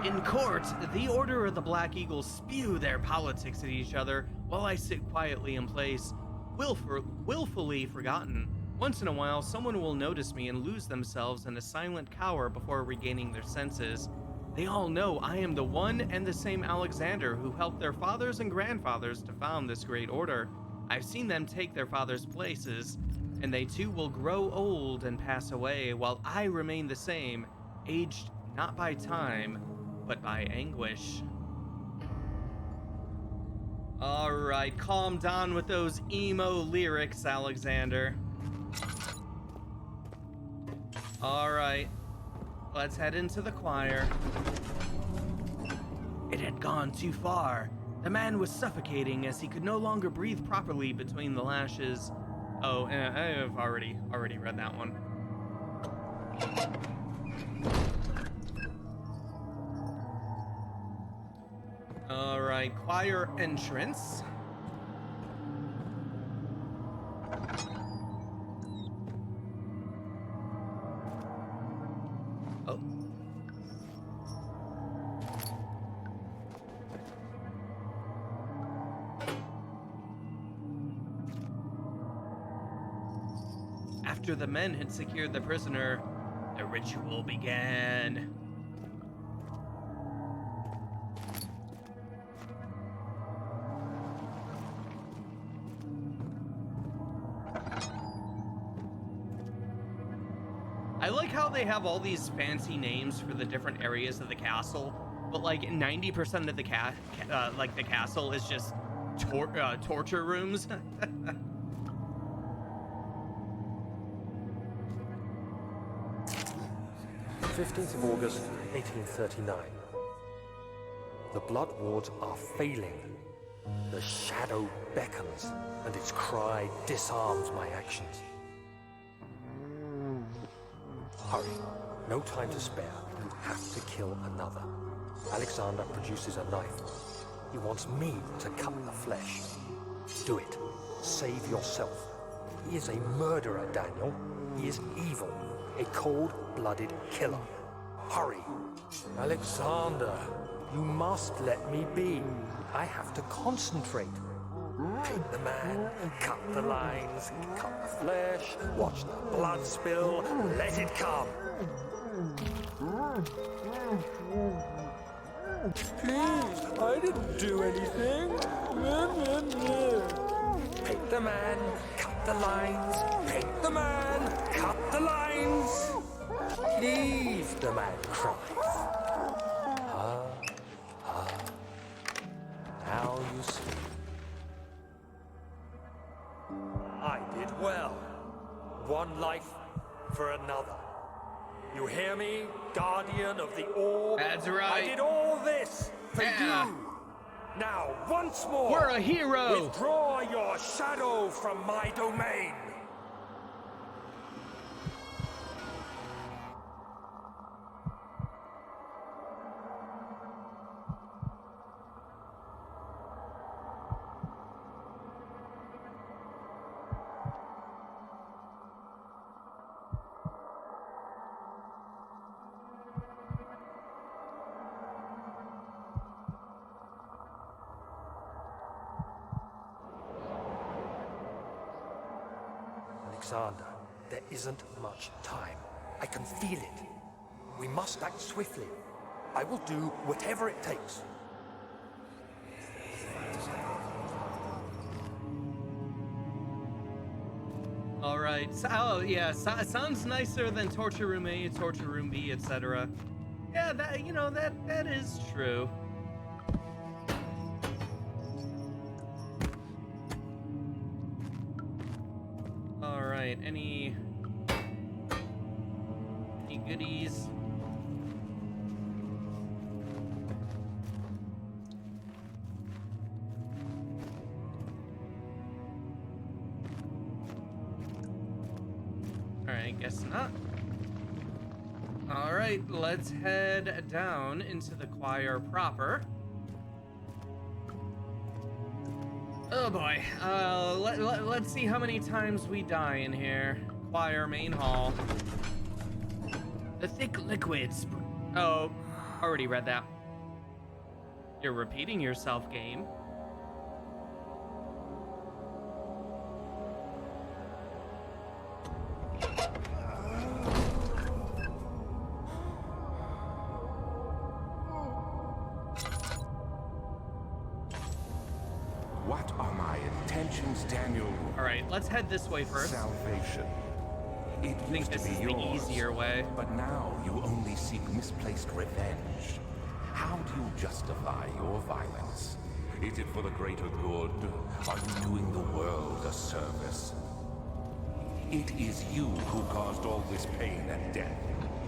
In court, the Order of the Black Eagle spew their politics at each other while I sit quietly in place, willfully forgotten. Once in a while, someone will notice me and lose themselves in a silent cower before regaining their senses. They all know I am the one and the same Alexander who helped their fathers and grandfathers to found this great order. I've seen them take their fathers' places, and they too will grow old and pass away, while I remain the same, aged not by time, but by anguish. All right, calm down with those emo lyrics, Alexander. All right, let's head into the choir. It had gone too far. The man was suffocating as he could no longer breathe properly between the lashes. Oh, I have already read that one. All right, choir entrance. Oh. After the men had secured the prisoner, the ritual began. I like how they have all these fancy names for the different areas of the castle, but like 90% of the the castle is just torture rooms. 15th of August, 1839. The blood wards are failing. The shadow beckons, and its cry disarms my actions. Hurry. No time to spare. You have to kill another. Alexander produces a knife. He wants me to cut the flesh. Do it. Save yourself. He is a murderer, Daniel. He is evil. A cold-blooded killer. Hurry. Alexander, you must let me be. I have to concentrate. Take the man, cut the lines, cut the flesh, watch the blood spill, let it come. Please, I didn't do anything. Paint the man, cut the lines, paint the man, cut the lines. Please, the man cries. Now you see. I did well. One life for another. You hear me, guardian of the orb? That's right. I did all this for you. Now, once more, We're a hero. Withdraw your shadow from my domain. Alexander, there isn't much time. I can feel it. We must act swiftly. I will do whatever it takes. All right. Sounds nicer than torture room A, torture room B, etc. Yeah, that is true. All right. Any goodies? All right, guess not. All right, let's head down into the choir proper. Oh boy, let's see how many times we die in here. Choir main hall. The thick liquids. Oh, already read that. You're repeating yourself, game. What are my intentions, Daniel? All right, let's head this way first. Salvation. It I think used to this be is yours, the easier way. but now you only seek misplaced revenge. How do you justify your violence? Is it for the greater good? Are you doing the world a service? It is you who caused all this pain and death.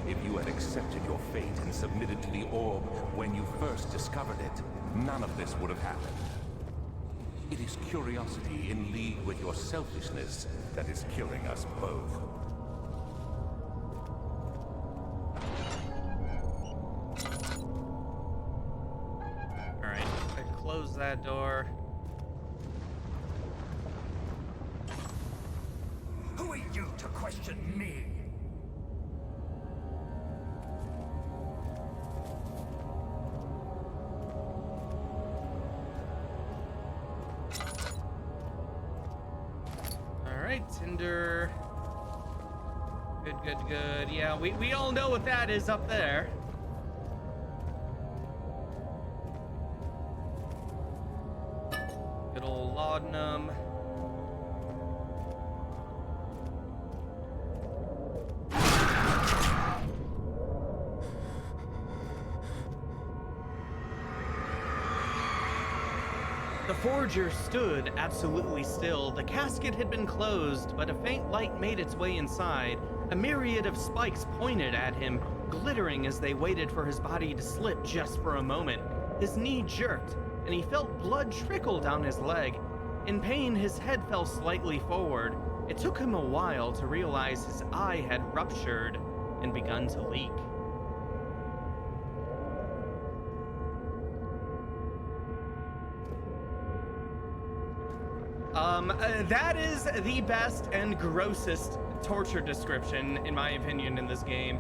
If you had accepted your fate and submitted to the orb when you first discovered it, none of this would have happened. It is curiosity in league with your selfishness that is killing us both. Alright, I close that door. Who are you to question me? Alright, Tinder. Good, good, good. Yeah, we all know what that is up there. Good old laudanum. The forger stood absolutely still. The casket had been closed, but a faint light made its way inside. A myriad of spikes pointed at him, glittering as they waited for his body to slip just for a moment. His knee jerked, and he felt blood trickle down his leg. In pain, his head fell slightly forward. It took him a while to realize his eye had ruptured and begun to leak. That is the best and grossest torture description, in my opinion, in this game.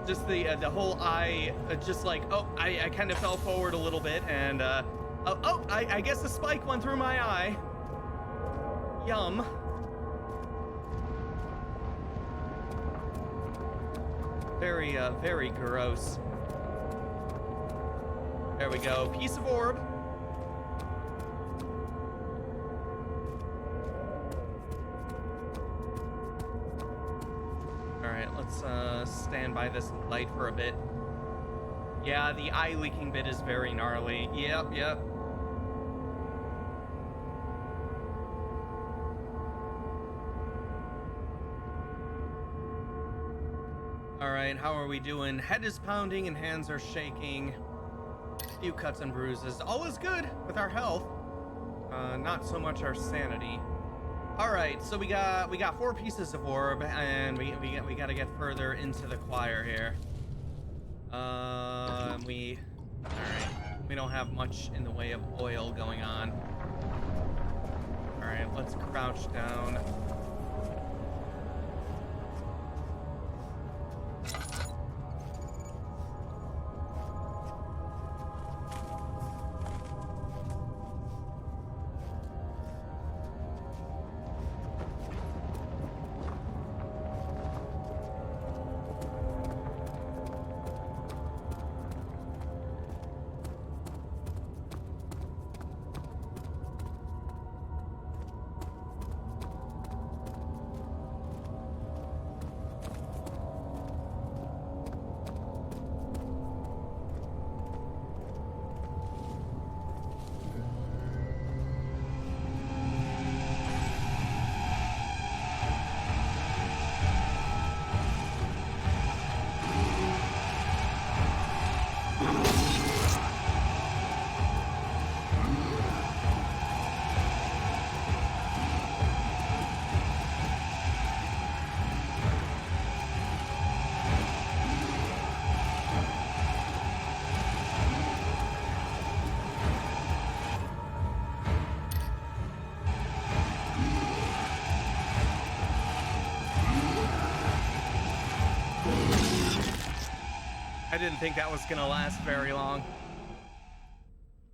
Just the whole eye, just like, oh, I kind of fell forward a little bit, and, I guess the spike went through my eye. Yum. Very, very gross. There we go. Piece of orb. Alright, let's stand by this light for a bit. Yeah, the eye leaking bit is very gnarly. Yep, yep. Alright, how are we doing? Head is pounding and hands are shaking. A few cuts and bruises. All is good with our health. Not so much our sanity. All right, so we got 4 pieces of orb, and we got to get further into the choir here. All right, we don't have much in the way of oil going on. All right, let's crouch down. I didn't think that was gonna last very long.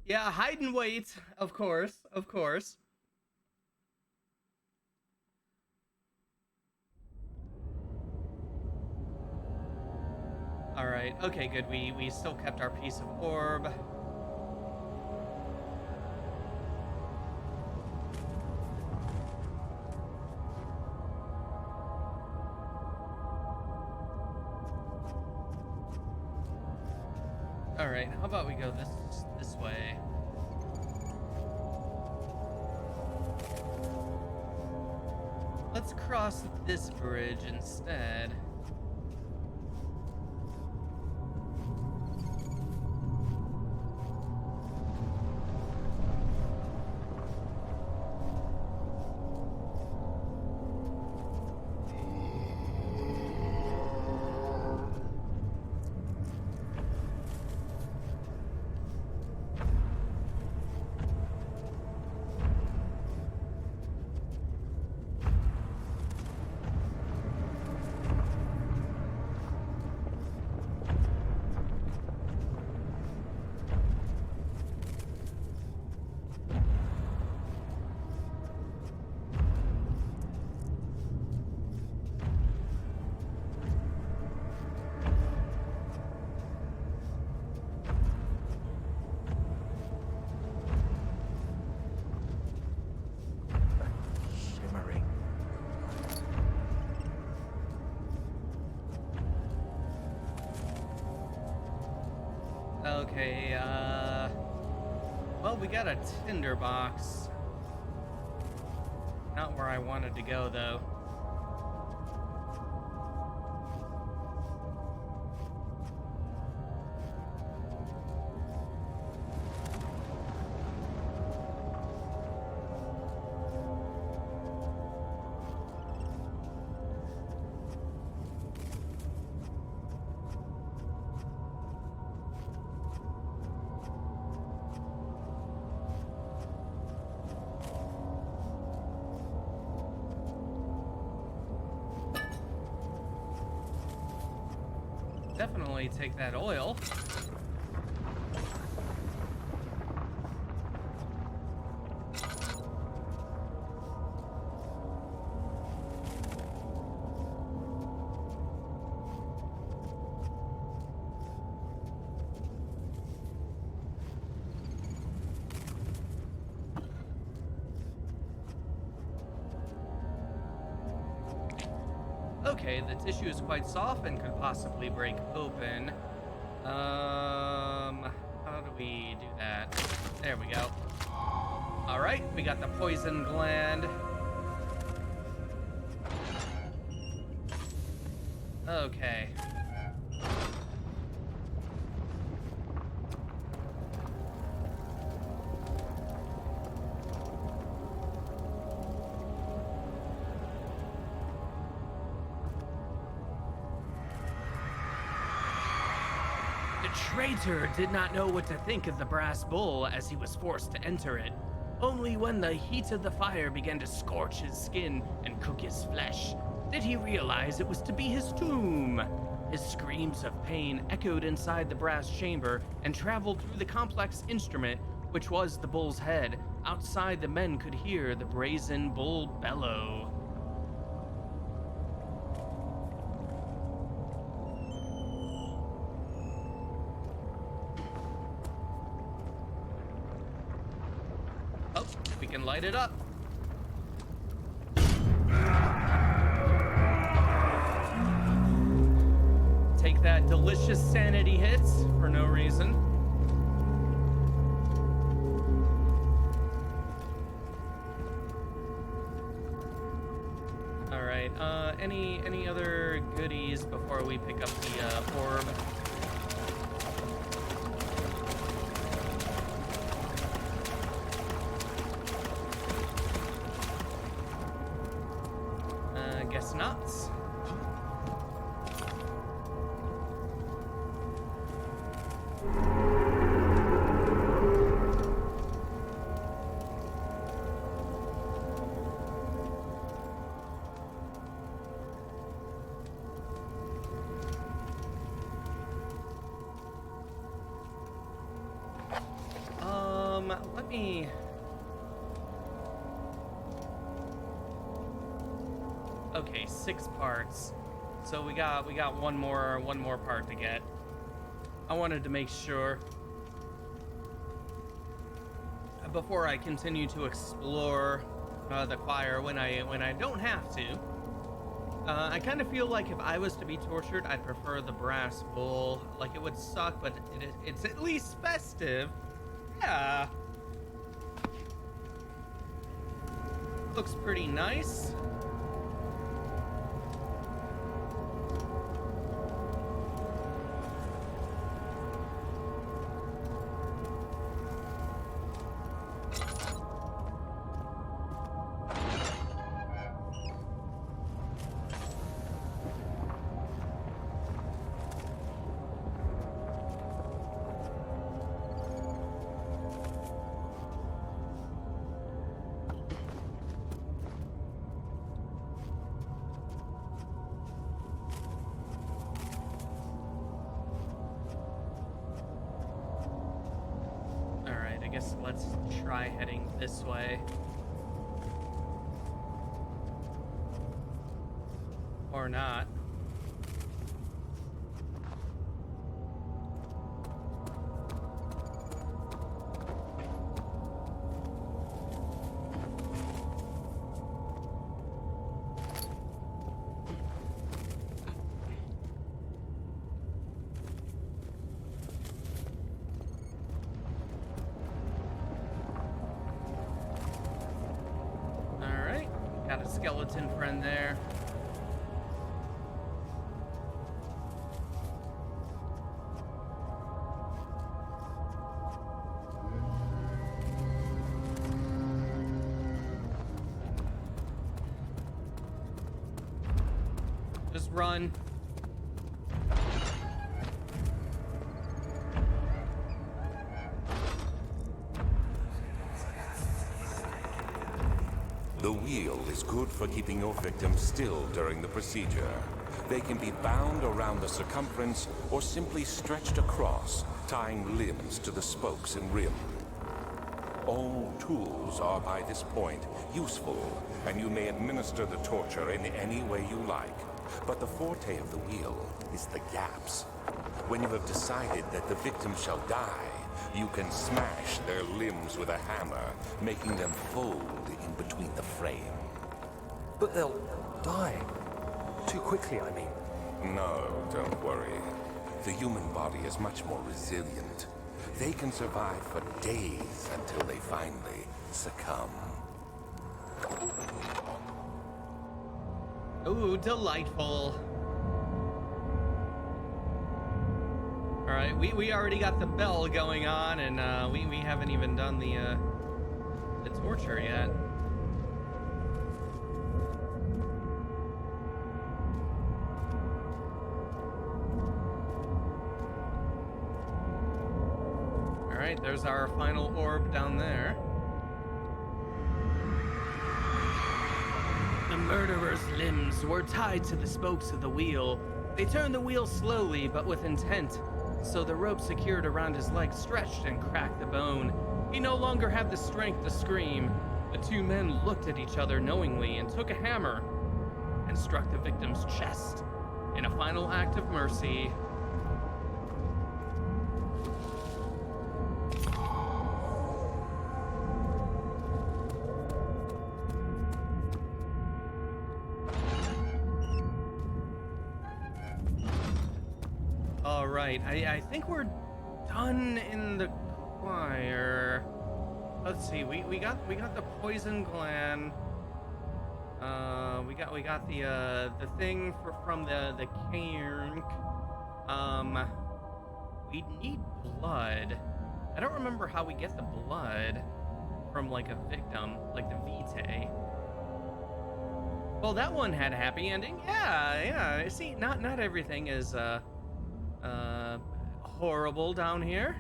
Yeah, hide and wait, of course, of course. All right, okay, good. We still kept our piece of orb. All right, how about we go this way? Let's cross this bridge instead. Shimmering. Okay, well, we got a tinderbox. Not where I wanted to go, though. Definitely take that oil. Okay, the tissue is quite soft and could possibly break open. How do we do that? There we go. All right, we got the poison gland. Okay. The traitor did not know what to think of the brass bowl as he was forced to enter it. Only when the heat of the fire began to scorch his skin and cook his flesh did he realize it was to be his tomb. His screams of pain echoed inside the brass chamber and traveled through the complex instrument, which was the bull's head. Outside, the men could hear the brazen bull bellow. Oh, we can light it up. Take that delicious sanity hits for no reason. All right. Any other goodies before we pick up the orb? Guess not. me. Okay, 6 parts. So we got one more part to get. I wanted to make sure before I continue to explore the choir when I don't have to. I kind of feel like if I was to be tortured, I'd prefer the brass bowl. Like, it would suck, but it's at least festive. Yeah. Looks pretty nice. Let's try heading this way. Or not. Got a skeleton friend there. Just run. The wheel is good for keeping your victims still during the procedure. They can be bound around the circumference or simply stretched across, tying limbs to the spokes and rim. All tools are by this point useful, and you may administer the torture in any way you like. But the forte of the wheel is the gaps. When you have decided that the victim shall die, you can smash their limbs with a hammer, making them fold in between the frame. But they'll die. Too quickly, I mean. No, don't worry. The human body is much more resilient. They can survive for days until they finally succumb. Ooh, delightful. All right, we already got the bell going on, and we haven't even done the torture yet. All right, there's our final orb down there. The murderer's limbs were tied to the spokes of the wheel. They turned the wheel slowly, but with intent. So the rope secured around his leg stretched and cracked the bone. He no longer had the strength to scream. The two men looked at each other knowingly and took a hammer and struck the victim's chest in a final act of mercy. All right, I think we're done in the choir. Let's see, we got the poison gland. We got the thing from the cairn. We need blood. I don't remember how we get the blood from like a victim, like the vitae. Well, that one had a happy ending. Yeah. See, not everything is horrible down here.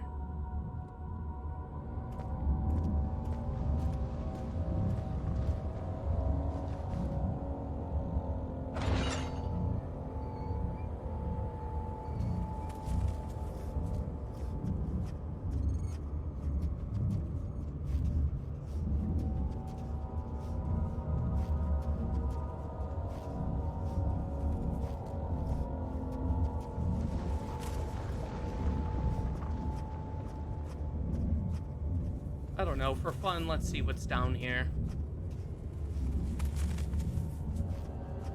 I don't know, for fun, let's see what's down here.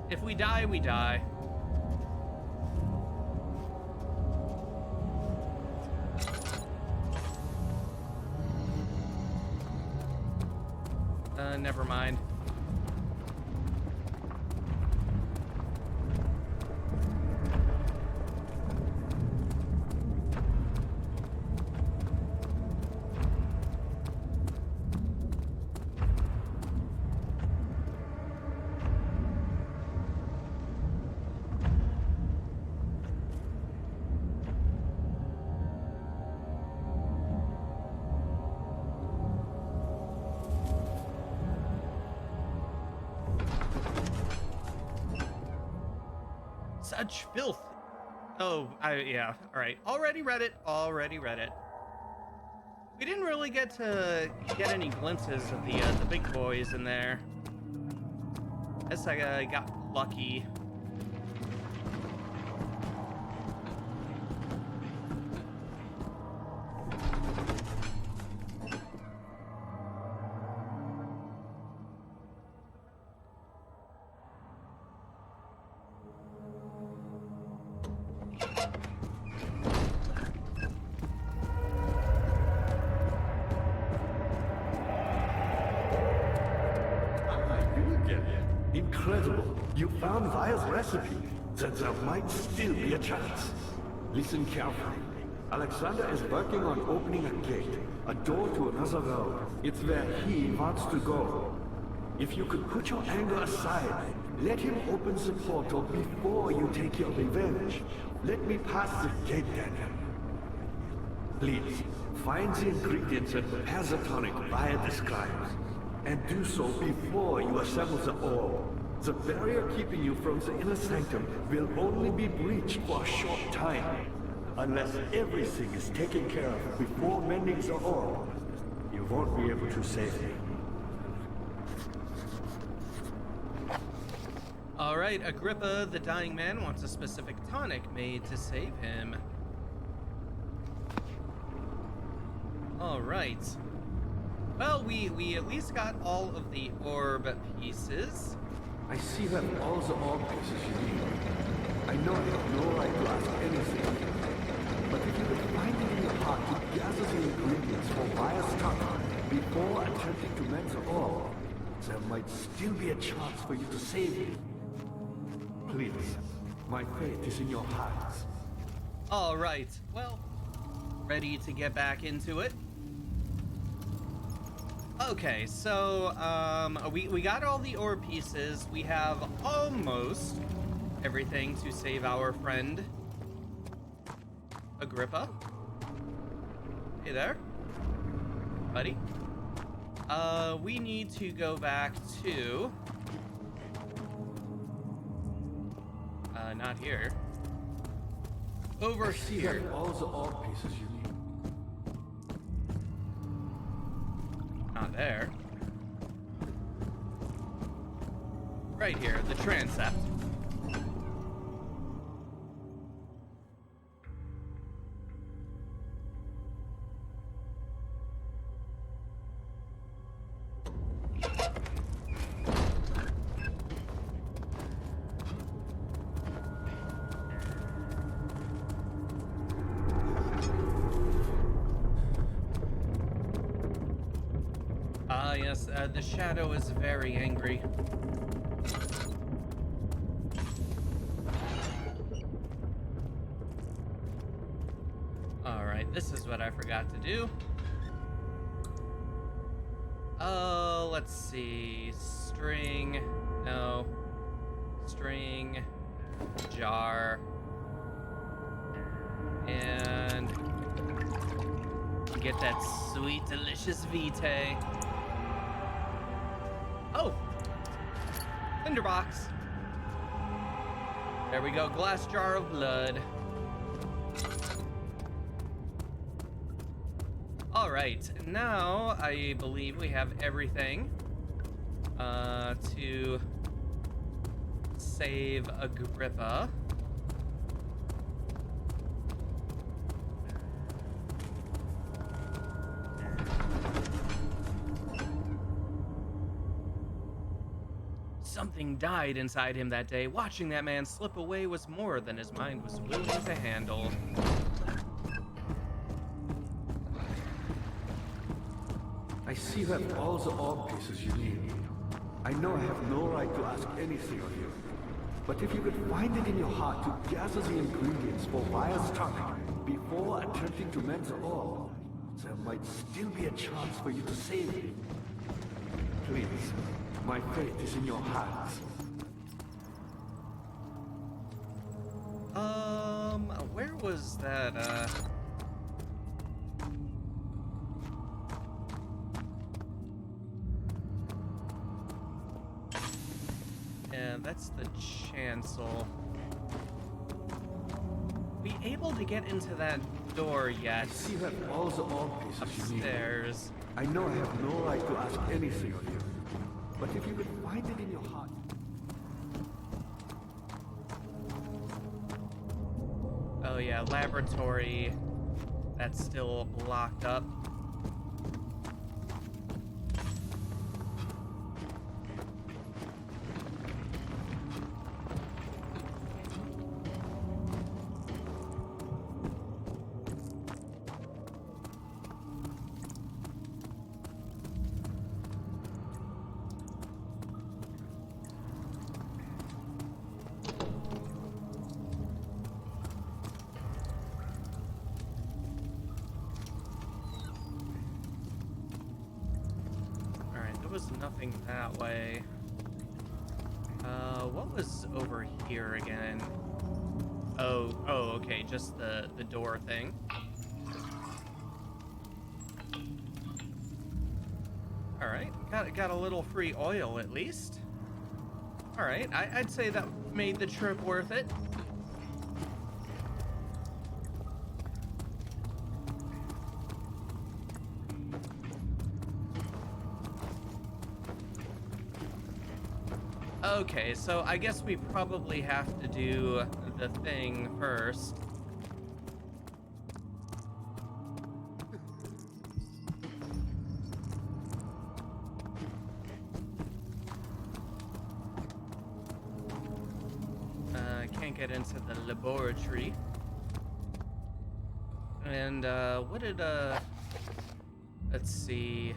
If we die, we die. Never mind. Such filth. Oh, yeah. All right. Already read it. Already read it. We didn't really get to get any glimpses of the big boys in there. Guess I got lucky. Incredible. You found Vire's recipe. Then there might still be a chance. Listen carefully. Alexander is working on opening a gate, a door to another realm. It's where he wants to go. If you could put your anger aside, let him open the portal before you take your revenge. Let me pass the gate, Daniel. Please, find the ingredients and prepare the tonic Vire describes. And do so before you assemble the orb. The barrier keeping you from the inner sanctum will only be breached for a short time. Unless everything is taken care of before mending the orb, you won't be able to save me. All right, Agrippa, the dying man, wants a specific tonic made to save him. All right. Well, we at least got all of the orb pieces. I see you have all the orb pieces you need. I know you have no right to ask anything. But if you could find it in your heart to gather the ingredients for Vire's tonic before attempting to mend the orb, there might still be a chance for you to save me. Please, my faith is in your hands. All right, well, ready to get back into it. Okay, so we got all the orb pieces. We have almost everything to save our friend Agrippa. Hey there, buddy. We need to go back to not here. Over You here. have all the orb pieces you need. Not there. Right here, the transept. Yes, the shadow is very angry. Alright, this is what I forgot to do. Let's see. String. No. String. Jar. And get that sweet, delicious vitae. Oh! Tinderbox. There we go, glass jar of blood. Alright, now I believe we have everything to save Agrippa. Something died inside him that day. Watching that man slip away was more than his mind was willing to handle. I see you have all the orb pieces you need. I know I have no right to ask anything of you, but if you could find it in your heart to gather the ingredients for Vire's tonic before attempting to mend the orb, there might still be a chance for you to save it. Please, my fate is in your hands. Where was that, Yeah, that's the chancel. We able to get into that door yet? I see you have all the orb pieces you need. Upstairs. I know I have no right to ask anything of you, but if you could find it in your heart... Oh yeah, laboratory. That's still locked up. Nothing that way. What was over here again? Oh, okay, just the door thing. All right, got a little free oil at least. All right, I'd say that made the trip worth it. Okay, so I guess we probably have to do the thing first. Can't get into the laboratory. And, what did, let's see.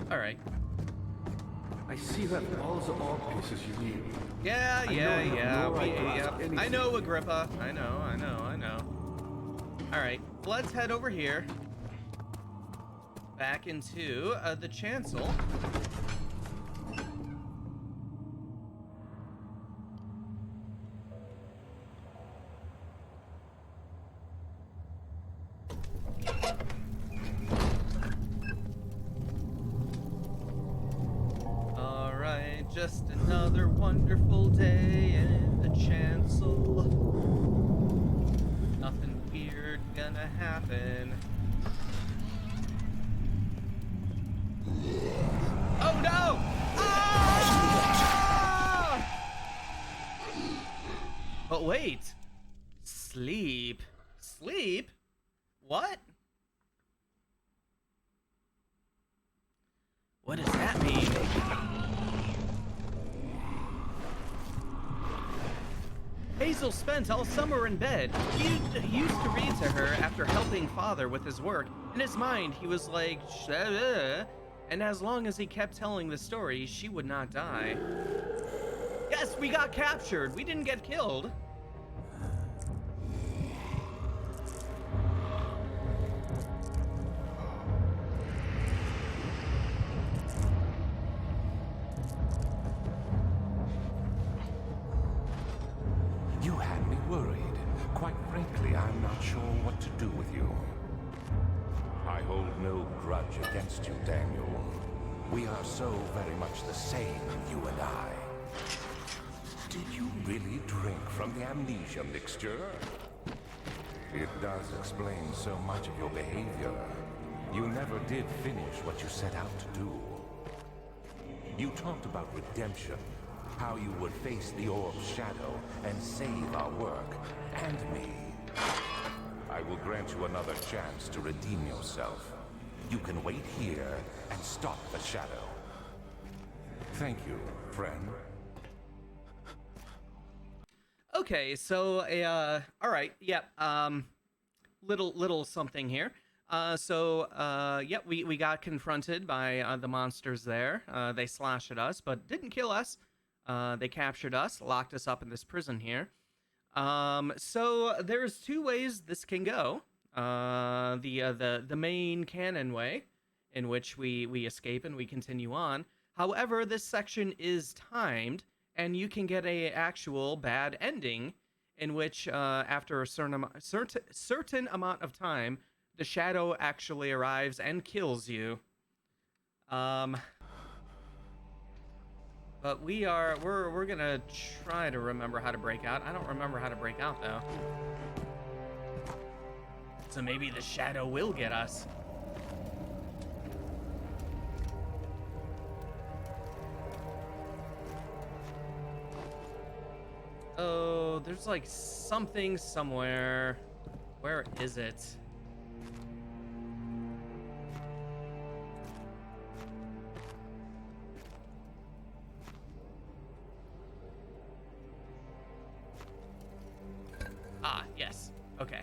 All right. I see you have all the orb pieces you need. Yeah. I know, Agrippa. I know. All right, let's head over here. Back into the chancel. Just another wonderful day in the chancel. Nothing weird gonna happen. Oh no! Ah! But wait. Sleep. Sleep? What? What does that mean? Hazel spent all summer in bed. He used to read to her after helping father with his work. In his mind, he was like, and as long as he kept telling the story, she would not die. Yes, we got captured. We didn't get killed. You had me worried. Quite frankly, I'm not sure what to do with you. I hold no grudge against you, Daniel. We are so very much the same, you and I. Did you really drink from the amnesia mixture? It does explain so much of your behavior. You never did finish what you set out to do. You talked about redemption, how you would face the orb's shadow and save our work, and me. I will grant you another chance to redeem yourself. You can wait here and stop the shadow. Thank you, friend. Okay, so all right, yep. Little something here. Yep, we got confronted by the monsters there. They slashed at us, but didn't kill us. They captured us, locked us up in this prison here. So there's two ways this can go. The main canon way, in which we escape and we continue on. However, this section is timed, and you can get a actual bad ending, in which after a certain amount of time, the shadow actually arrives and kills you. But we're gonna try to remember how to break out. I don't remember how to break out though. So maybe the shadow will get us. Oh, there's like something somewhere. Where is it? Ah, yes. Okay.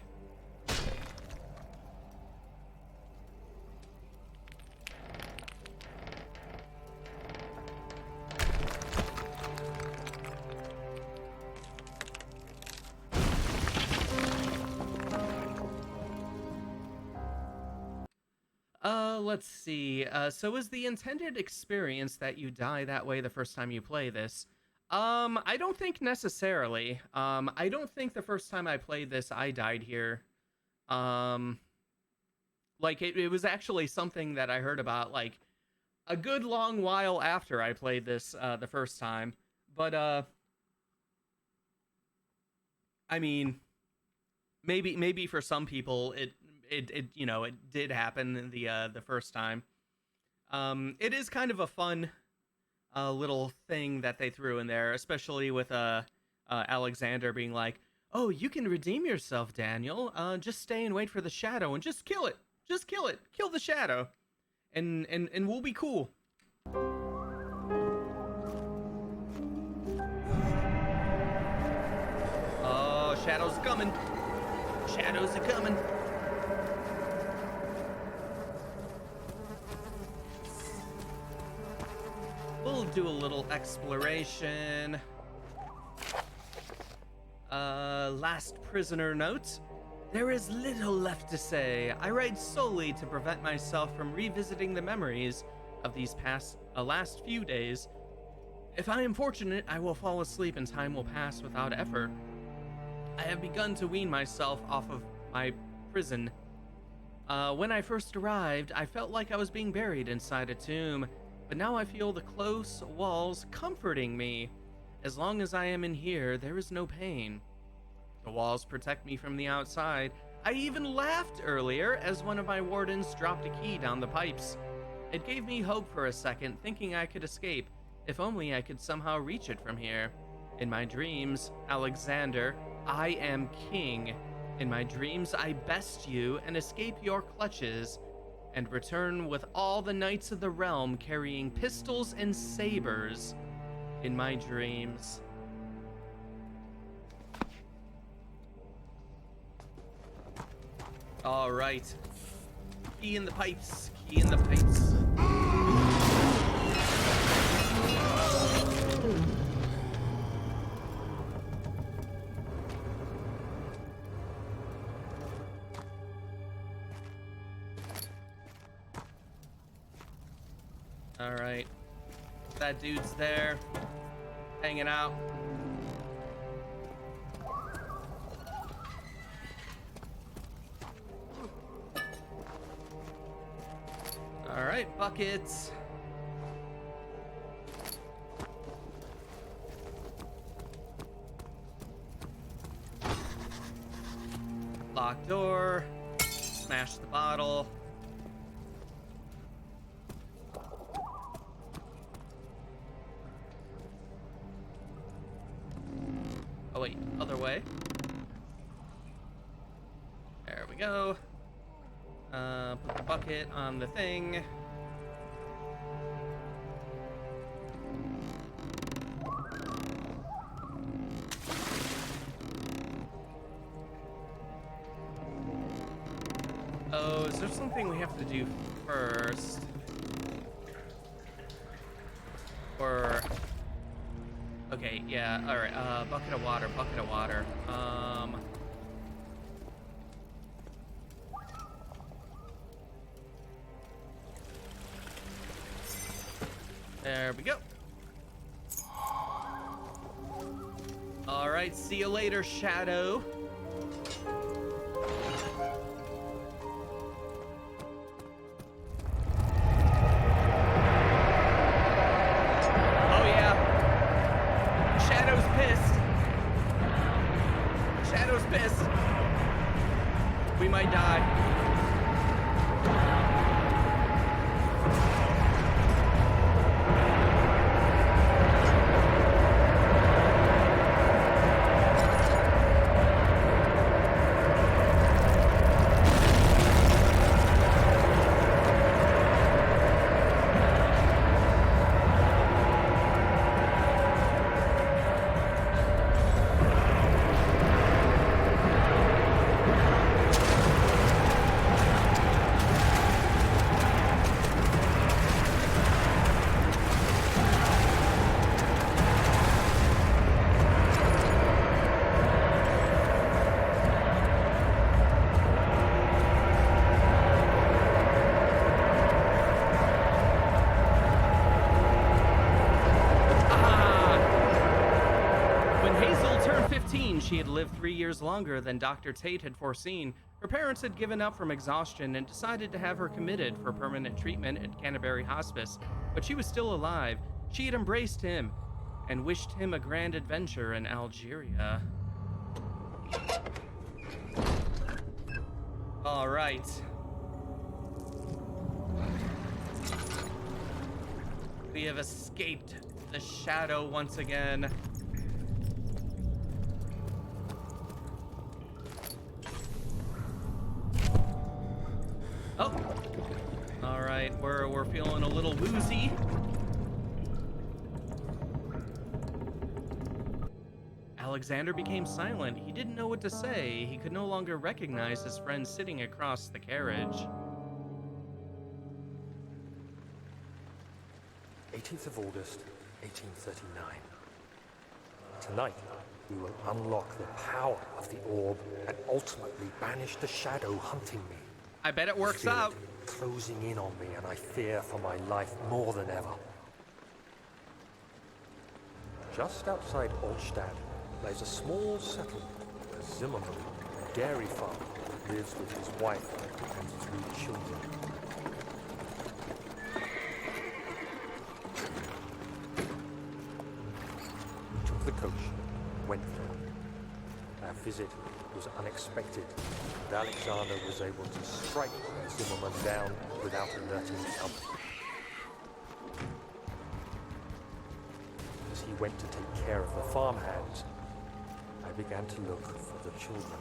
Let's see. So is the intended experience that you die that way the first time you play this? I don't think necessarily. I don't think the first time I played this, I died here. Like, it was actually something that I heard about, like, a good long while after I played this, the first time. But, I mean, maybe for some people, it you know, it did happen the first time. It is kind of a fun little thing that they threw in there, especially with Alexander being like, "Oh, you can redeem yourself, Daniel. Just stay and wait for the shadow and just kill it. Just kill it. Kill the shadow, and we'll be cool." Oh, shadows coming. Shadows are coming. We'll do a little exploration. Last prisoner note. There is little left to say. I write solely to prevent myself from revisiting the memories of these last few days. If I am fortunate, I will fall asleep and time will pass without effort. I have begun to wean myself off of my prison. When I first arrived, I felt like I was being buried inside a tomb. But now I feel the close walls comforting me. As long as I am in here, there is no pain. The walls protect me from the outside. I even laughed earlier as one of my wardens dropped a key down the pipes. It gave me hope for a second, thinking I could escape, if only I could somehow reach it from here. In my dreams, Alexander, I am king. In my dreams, I best you and escape your clutches, and return with all the knights of the realm carrying pistols and sabers. In my dreams. All right. Key in the pipes. Key in the pipes. All right. That dude's there, hanging out. All right, buckets. Locked door. Smash the bottle. Oh wait, other way. There we go. Put the bucket on the thing. Oh, is there something we have to do first? Or... Okay, yeah, alright, bucket of water, bucket of water. There we go. Alright, see you later, Shadow. We might die. She had lived 3 years longer than Dr. Tate had foreseen. Her parents had given up from exhaustion and decided to have her committed for permanent treatment at Canterbury Hospice, but she was still alive. She had embraced him and wished him a grand adventure in Algeria. All right. We have escaped the shadow once again. Oh, all right, we're feeling a little woozy. Alexander became silent. He didn't know what to say. He could no longer recognize his friend sitting across the carriage. 18th of August, 1839. Tonight, we will unlock the power of the orb and ultimately banish the shadow hunting me. I bet it works Feel out. it closing in on me, and I fear for my life more than ever. Just outside Olstad lies a small settlement, a Zimmerman dairy farmer who lives with his wife and 3 children. We took the coach, went there. Our visit was unexpected, and Alexander was able to strike Zimmerman down without alerting the others. As he went to take care of the farmhands, I began to look for the children.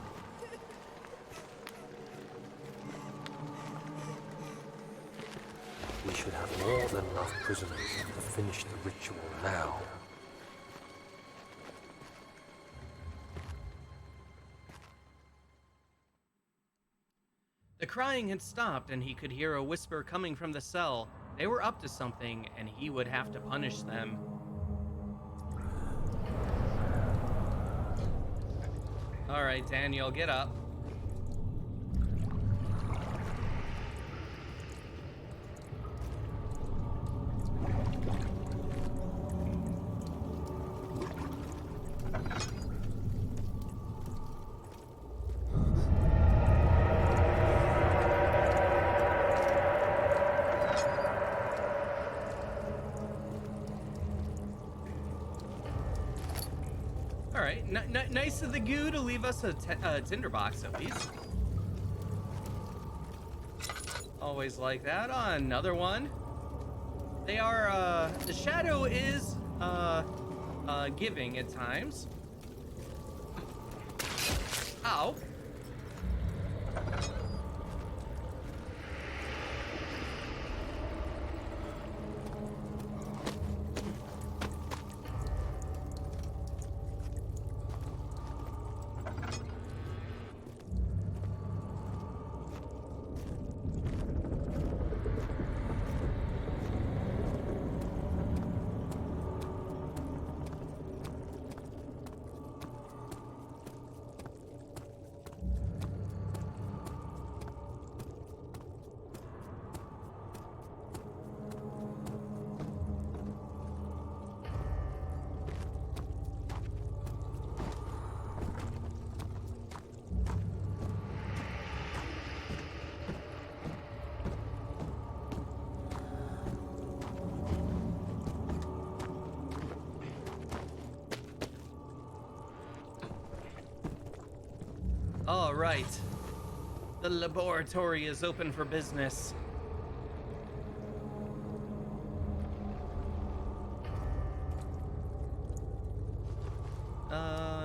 We should have more than enough prisoners to finish the ritual now. The crying had stopped, and he could hear a whisper coming from the cell. They were up to something, and he would have to punish them. All right, Daniel, get up. Nice of the goo to leave us a tinderbox at least. Always like that. Another one. They are, the shadow is, giving at times. Ow. All right. The laboratory is open for business.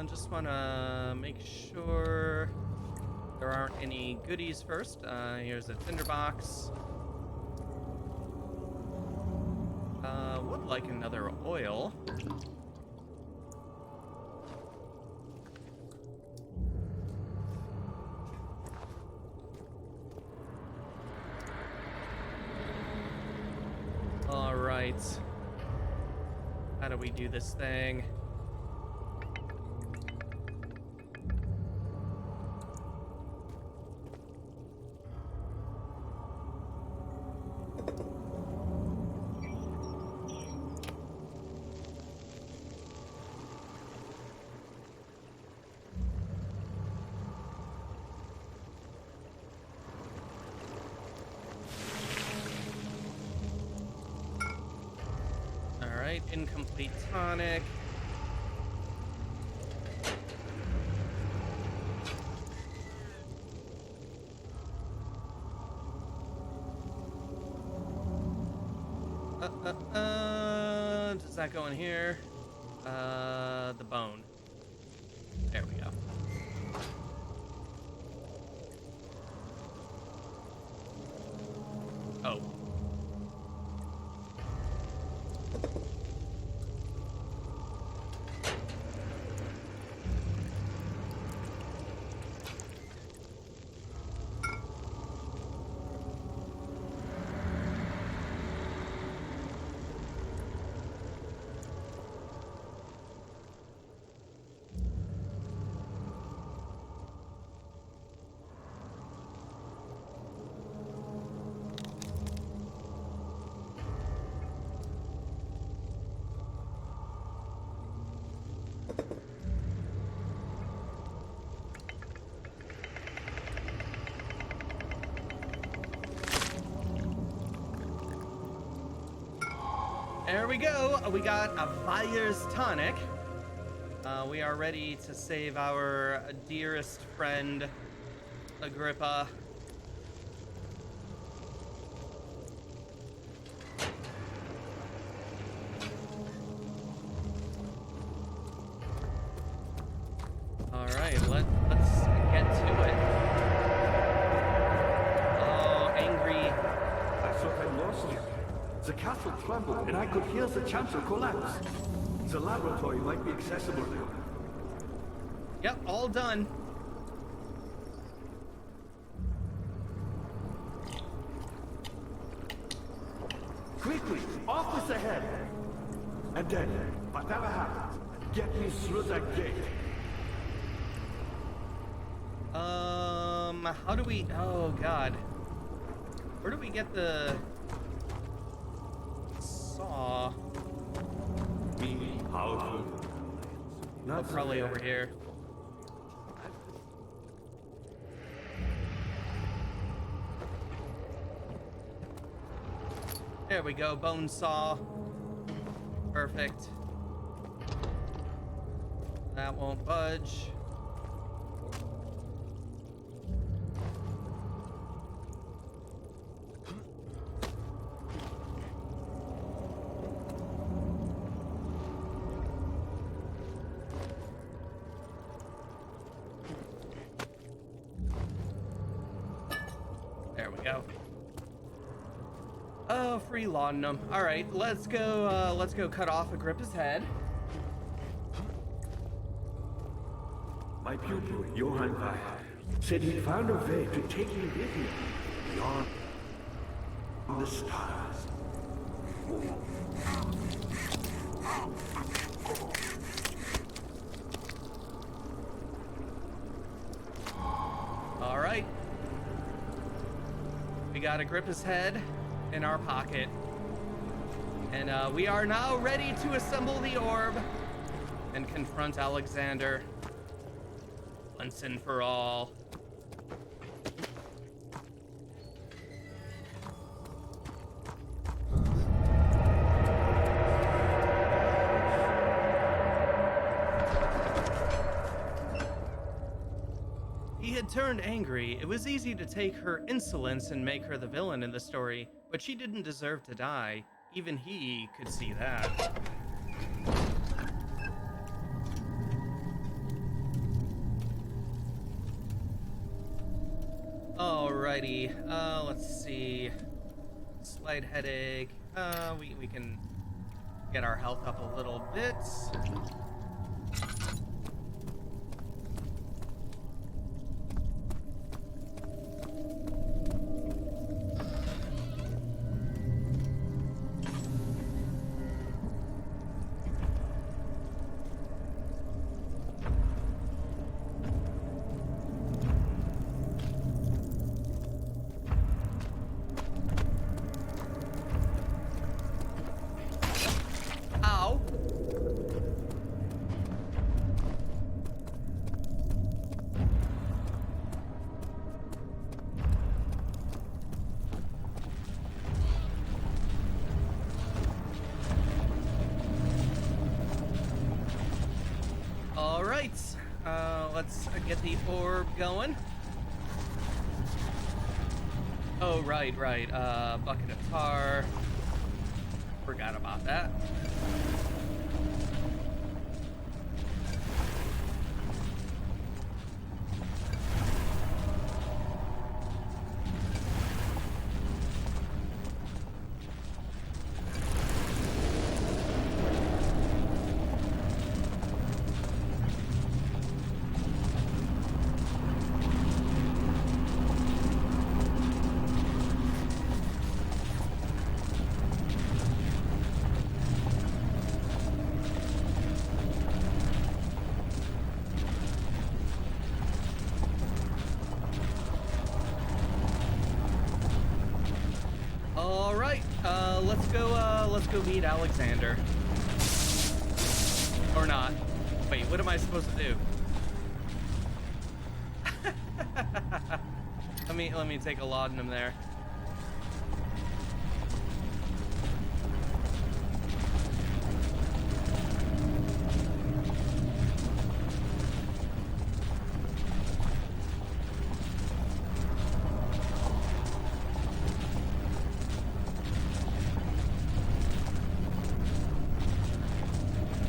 Just want to make sure there aren't any goodies first. Here's a tinderbox. Would like another oil. All right. How do we do this thing? Incomplete tonic. Does that go in here? The bone. There we go. Oh. There we go. We got a buyer's tonic. We are ready to save our dearest friend, Agrippa. All right, let's get to it. Oh, angry. I thought I lost you. The castle trembled, and I could hear the chancel collapse. The laboratory might be accessible now. Yep, all done. Quickly, office ahead! And then, whatever happens, get me through that gate. How do we... Oh, God. Where do we get the... saw? Powerful. Not Probably over here. There we go, bone saw. Perfect. That won't budge. There we go. Oh, free laudanum. All right, let's go cut off Agrippa's head. My pupil, Johann Weyer, said he found a way to take me with him beyond the stars. All right. We got Agrippa's head in our pocket. And we are now ready to assemble the orb and confront Alexander once and for all. He had turned angry. It was easy to take her insolence and make her the villain in the story, but she didn't deserve to die. Even he could see that. Alrighty, let's see. Slight headache. We can get our health up a little bit. Ow. All right, let's get the orb going. Oh, right, bucket of tar. Forgot about that. All right, let's go meet Alexander. Or not. Wait, what am I supposed to do? let me take a laudanum there.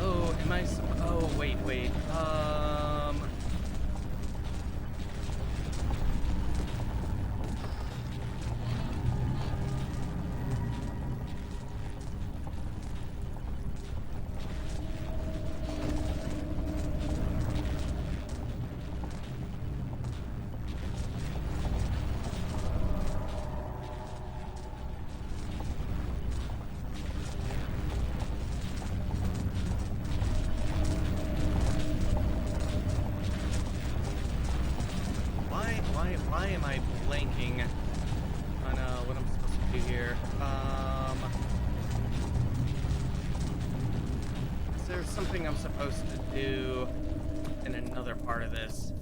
Oh, am I? Oh, wait. Why am I blanking on what I'm supposed to do here? Is there something I'm supposed to do in another part of this?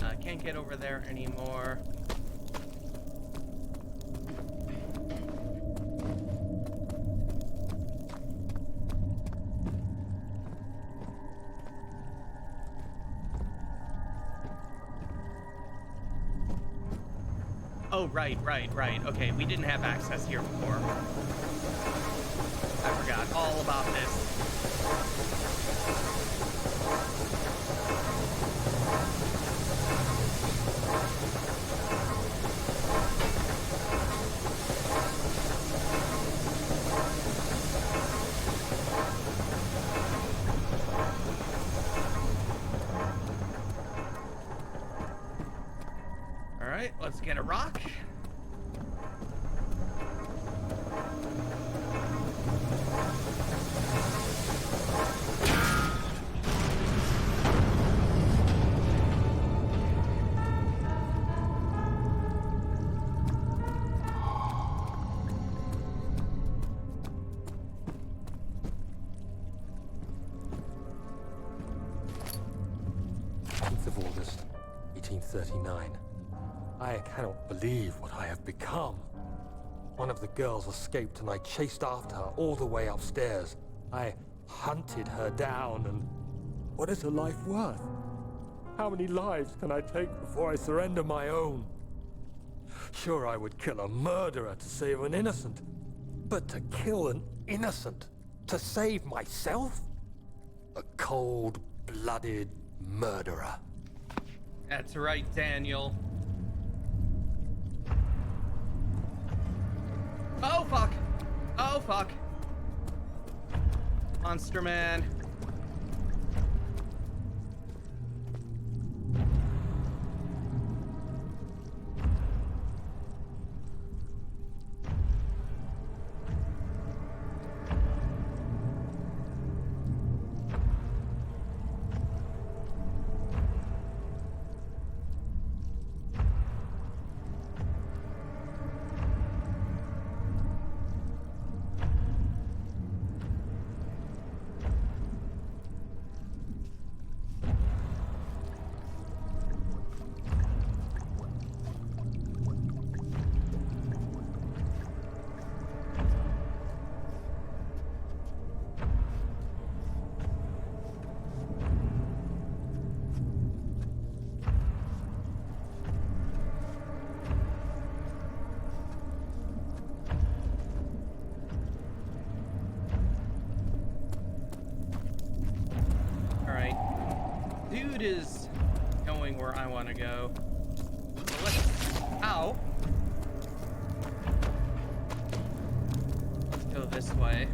I can't get over there anymore. Oh, right. Okay, we didn't have access here before. I forgot all about this. All right, let's get a rock. Of August, 1839. I cannot believe what I have become. One of the girls escaped and I chased after her all the way upstairs. I hunted her down and... what is her life worth? How many lives can I take before I surrender my own? Sure, I would kill a murderer to save an innocent. But to kill an innocent to save myself? A cold-blooded murderer. That's right, Daniel. Oh, fuck. Oh, fuck. Monster Man. Dude is going where I want to go. So let's... Ow. Let's go this way.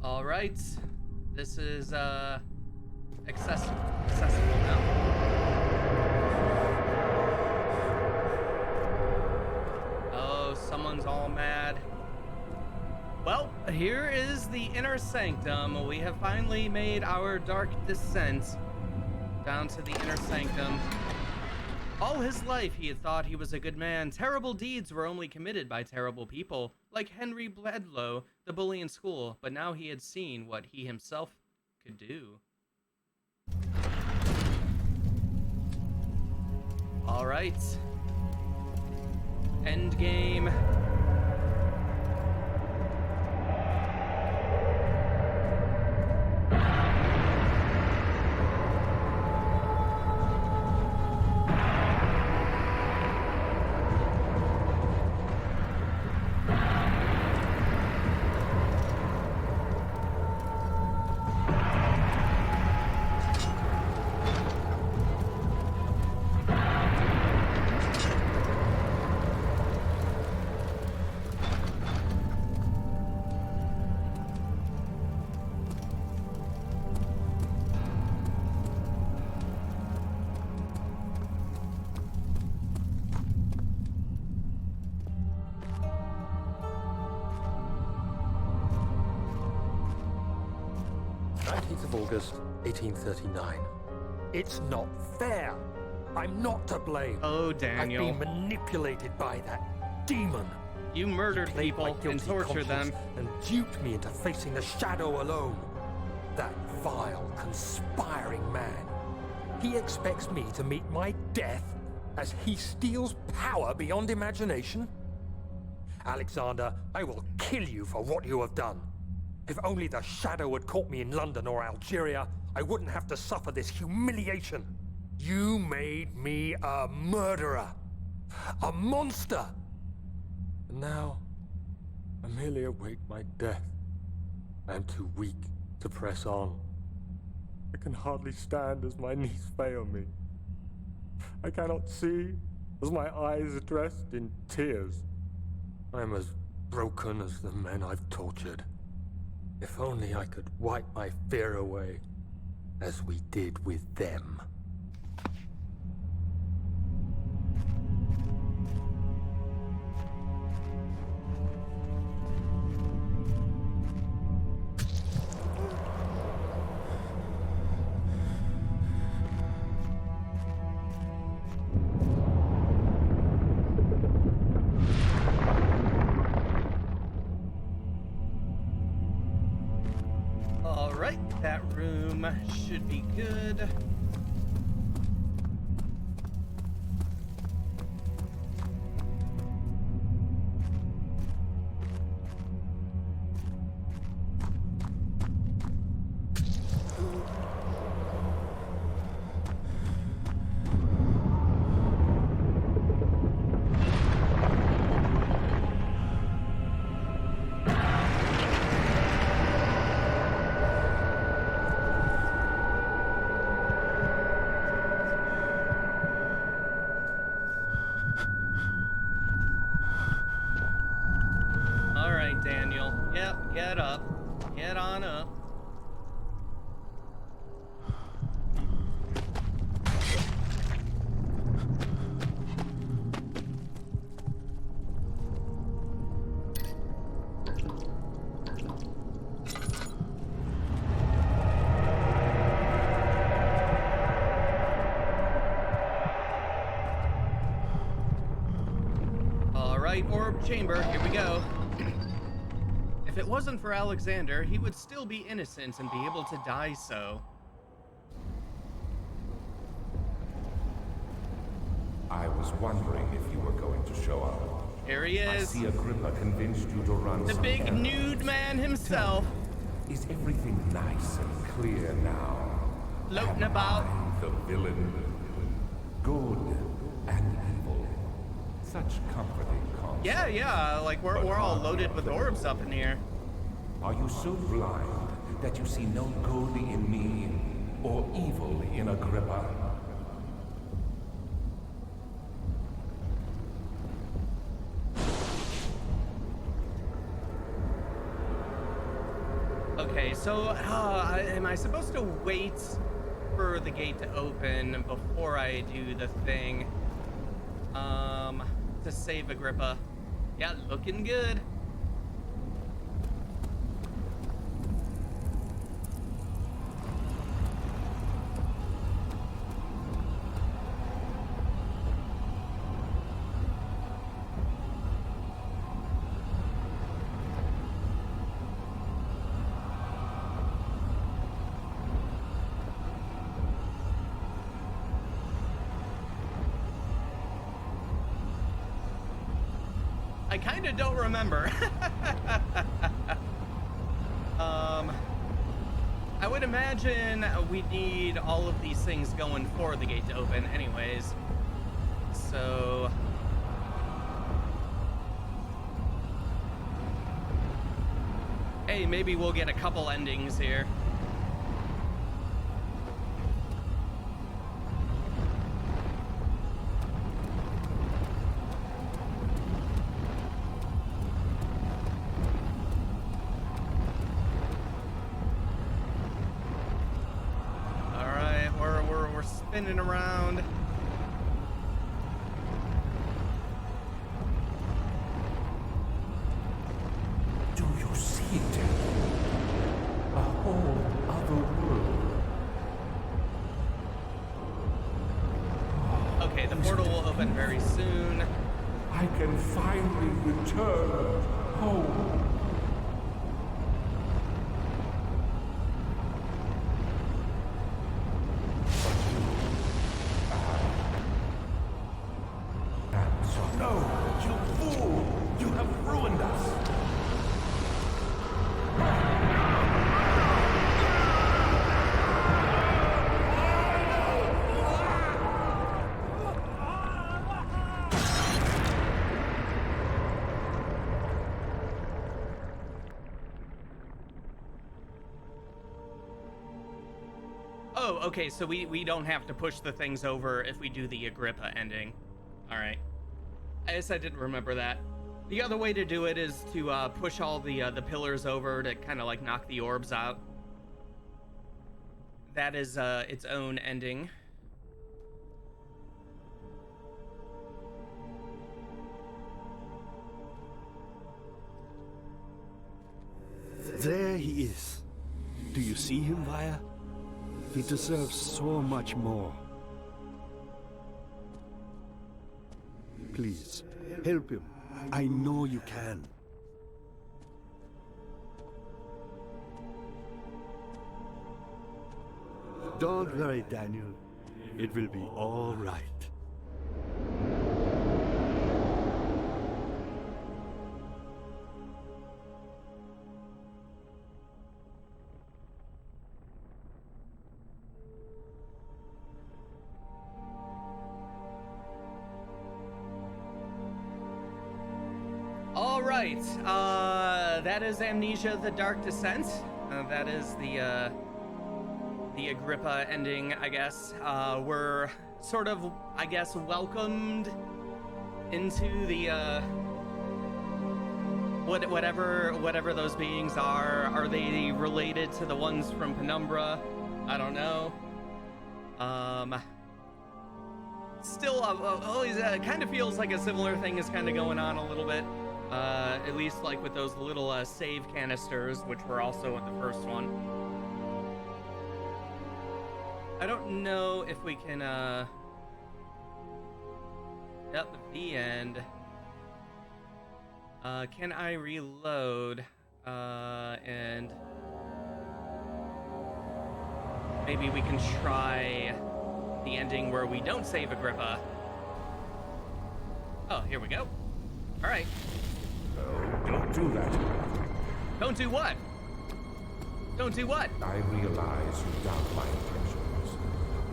All right, this is accessible now. Oh, someone's all mad. Well, here is the inner sanctum. We have finally made our dark descent down to the inner sanctum. All his life, he had thought he was a good man. Terrible deeds were only committed by terrible people, like Henry Bledlow, the bully in school. But now he had seen what he himself could do. All right. End game. Of August, 1839. It's not fair. I'm not to blame. Oh, I've Daniel. been manipulated by that demon. You murdered Played my people and guilty tortured them. conscience and duped me into facing the shadow alone. That vile, conspiring man. He expects me to meet my death as he steals power beyond imagination? Alexander, I will kill you for what you have done. If only the shadow had caught me in London or Algeria, I wouldn't have to suffer this humiliation. You made me a murderer. A monster. And now, I merely await my death. I am too weak to press on. I can hardly stand as my knees fail me. I cannot see as my eyes are dressed in tears. I am as broken as the men I've tortured. If only I could wipe my fear away, as we did with them. Alright, that room should be good. Alright, Daniel. Yep, get up. Get on up. Alright, orb chamber, here we go. If it wasn't for Alexander, he would still be innocent and be able to die so. I was wondering if you were going to show up. Here he I is. see Agrippa convinced you to run The some big errands. nude man himself. Is everything nice and clear now? Floating Am about. I the villain? Good and evil. Such comforting concept. Yeah, like we're all loaded with orbs up in here. Are you so blind that you see no good in me or evil in Agrippa? Okay, so am I supposed to wait for the gate to open before I do the thing? To save Agrippa. Yeah, looking good. I kind of don't remember. I would imagine we need all of these things going for the gate to open anyways. So... hey, maybe we'll get a couple endings here. Spinning around. Do you see it? A whole other world. can finally return home. No, you fool! You have ruined us! Oh, okay, so we don't have to push the things over if we do the Agrippa ending. All right. I guess I didn't remember that. The other way to do it is to push all the pillars over to kind of like knock the orbs out. That is its own ending. There he is. Do you see him, Vaya? He deserves so much more. Please, help him. I know you can. Don't worry, Daniel. It will be all right. All right, that is Amnesia: The Dark Descent. That is the Agrippa ending, I guess. We're sort of, I guess, welcomed into the whatever those beings are. Are they related to the ones from Penumbra? I don't know. Still, always kind of feels like a similar thing is kind of going on a little bit. At least like with those little save canisters, which were also in the first one. I don't know if we can, yep, the end. Can I reload, and maybe we can try the ending where we don't save Agrippa. Oh, here we go. All right. No, don't do that. Don't do what? Don't do what? I realize you doubt my intentions.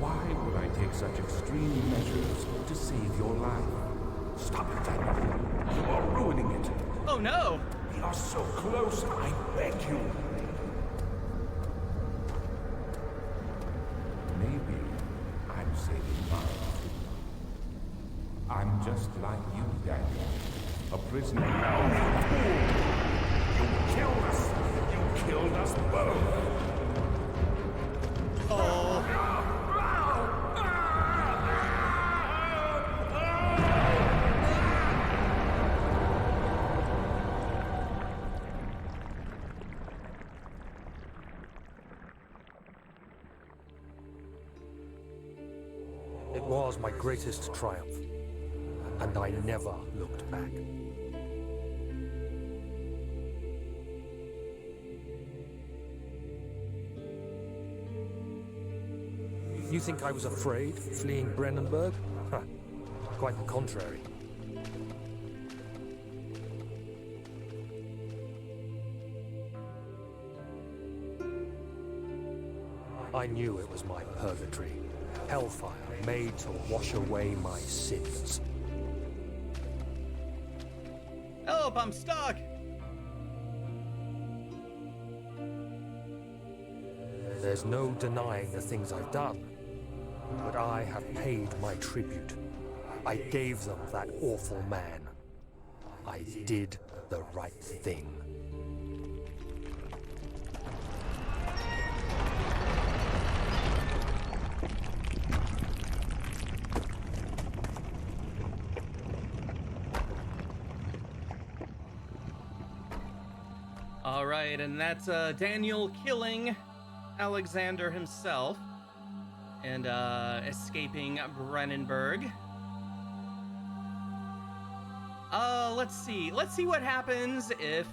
Why would I take such extreme measures to save your life? Stop it, Daniel. You are ruining it. Oh no! We are so close, I beg you. Maybe I'm saving mine. I'm just like you, Daniel. A prisoner now. You killed us! You killed us both! It was my greatest triumph, and I never looked back. You think I was afraid fleeing Brennenburg? Huh. Quite the contrary. I knew it was my purgatory, hellfire made to wash away my sins. Help, I'm stuck! There's no denying the things I've done, but I have paid my tribute. I gave them that awful man. I did the right thing. All right, and that's Daniel killing Alexander himself and escaping Brennenburg. let's see what happens if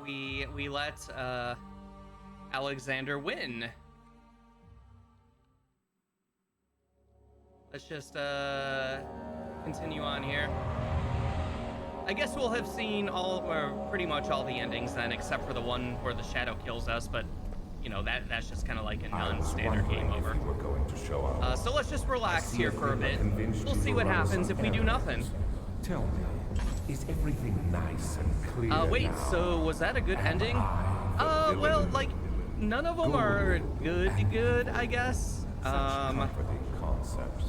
we let Alexander win. Let's just continue on here. I guess we'll have seen pretty much all the endings then, except for the one where the shadow kills us, but you know, that's just kind of like a non-standard game over. If you were going to show up. So let's just relax here for a bit. We'll see what happens if we do nothing. Tell me, is everything nice and clear Wait, now? so was that a good ending? the Well, villain? like, none of them are good, I guess. Such comforting concepts,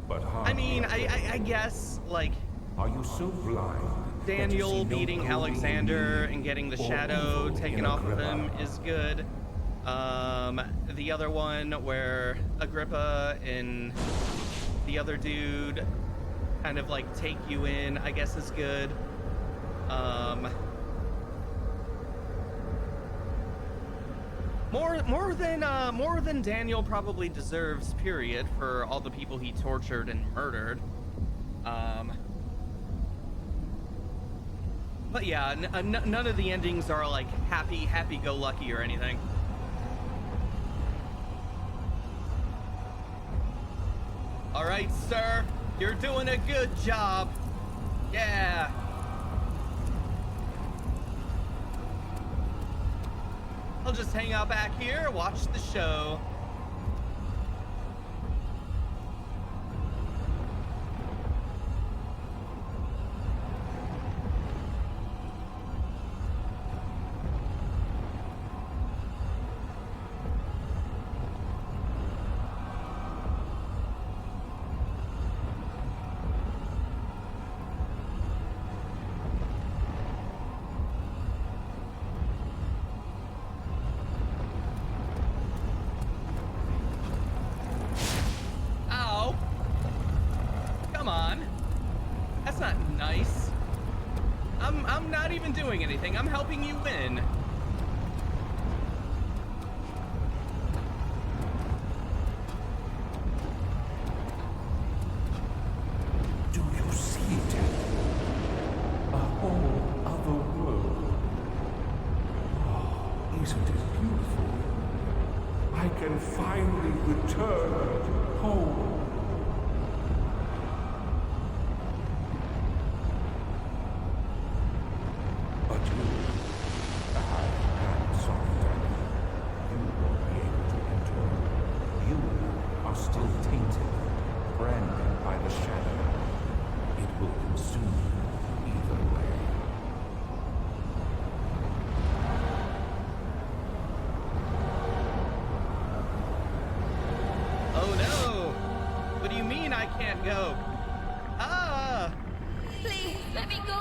but I mean, I guess, like, are you so blind that you Daniel see no beating good in Alexander me and getting the or shadow evil taken in off of Agrippa? him is good. The other one where Agrippa and the other dude kind of like take you in, I guess is good. More than Daniel probably deserves, period, for all the people he tortured and murdered. But yeah, none of the endings are like happy-go-lucky or anything. All right, sir, you're doing a good job. Yeah. I'll just hang out back here, watch the show. Ow. Come on. That's not nice. I'm not even doing anything. I'm helping you win. Do you see it? A whole other world. Oh, isn't it beautiful? I can finally return home. But you, the high hands of Daniel, you won't be able to enter. You are still tainted, branded by the shadow. It will consume you either way. Oh no! What do you mean I can't go? Ah! Please, let me go.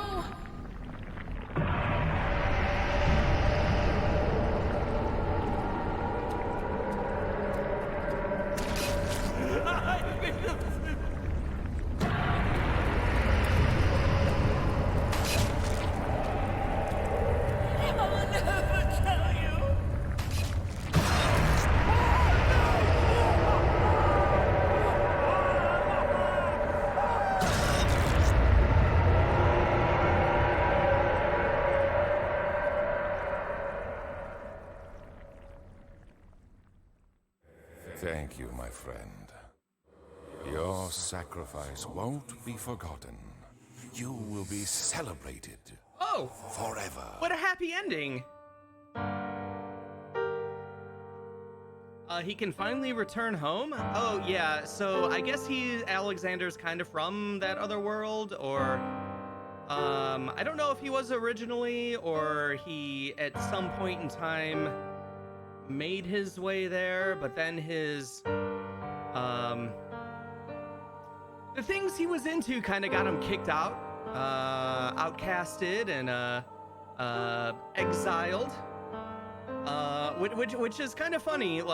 I'll never tell you. Thank you, my friend. Your sacrifice won't be forgotten. You will be celebrated Oh! forever. What a happy ending! He can finally return home? Oh, yeah, so I guess Alexander's kind of from that other world, or... I don't know if he was originally, or he, at some point in time, made his way there, but then his... The things he was into kind of got him kicked out, outcasted, and, exiled. Which is kind of funny, so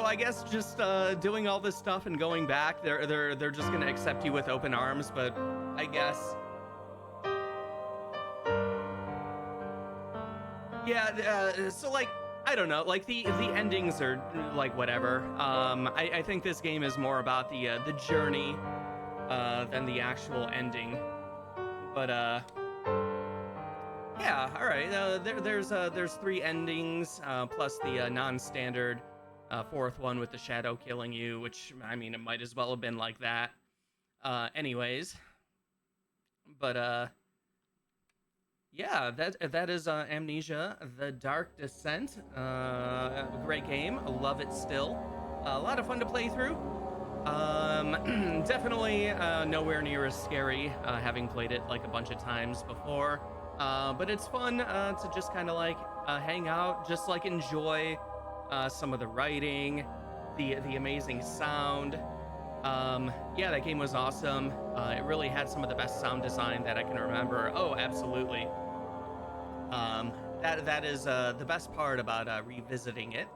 I guess just doing all this stuff and going back, they're just gonna accept you with open arms, but I guess, yeah. So like, I don't know, like the endings are like whatever. I think this game is more about the journey than the actual ending. But yeah, all right. There's 3 endings plus the non-standard 4th one with the shadow killing you, which I mean it might as well have been like that. Anyways, but yeah, that is Amnesia: The Dark Descent. A great game. I love it still. A lot of fun to play through. Definitely nowhere near as scary, having played it like a bunch of times before. But it's fun to just kind of like hang out, just like enjoy some of the writing, the amazing sound. Yeah, that game was awesome. It really had some of the best sound design that I can remember. Oh, absolutely. That is the best part about revisiting it.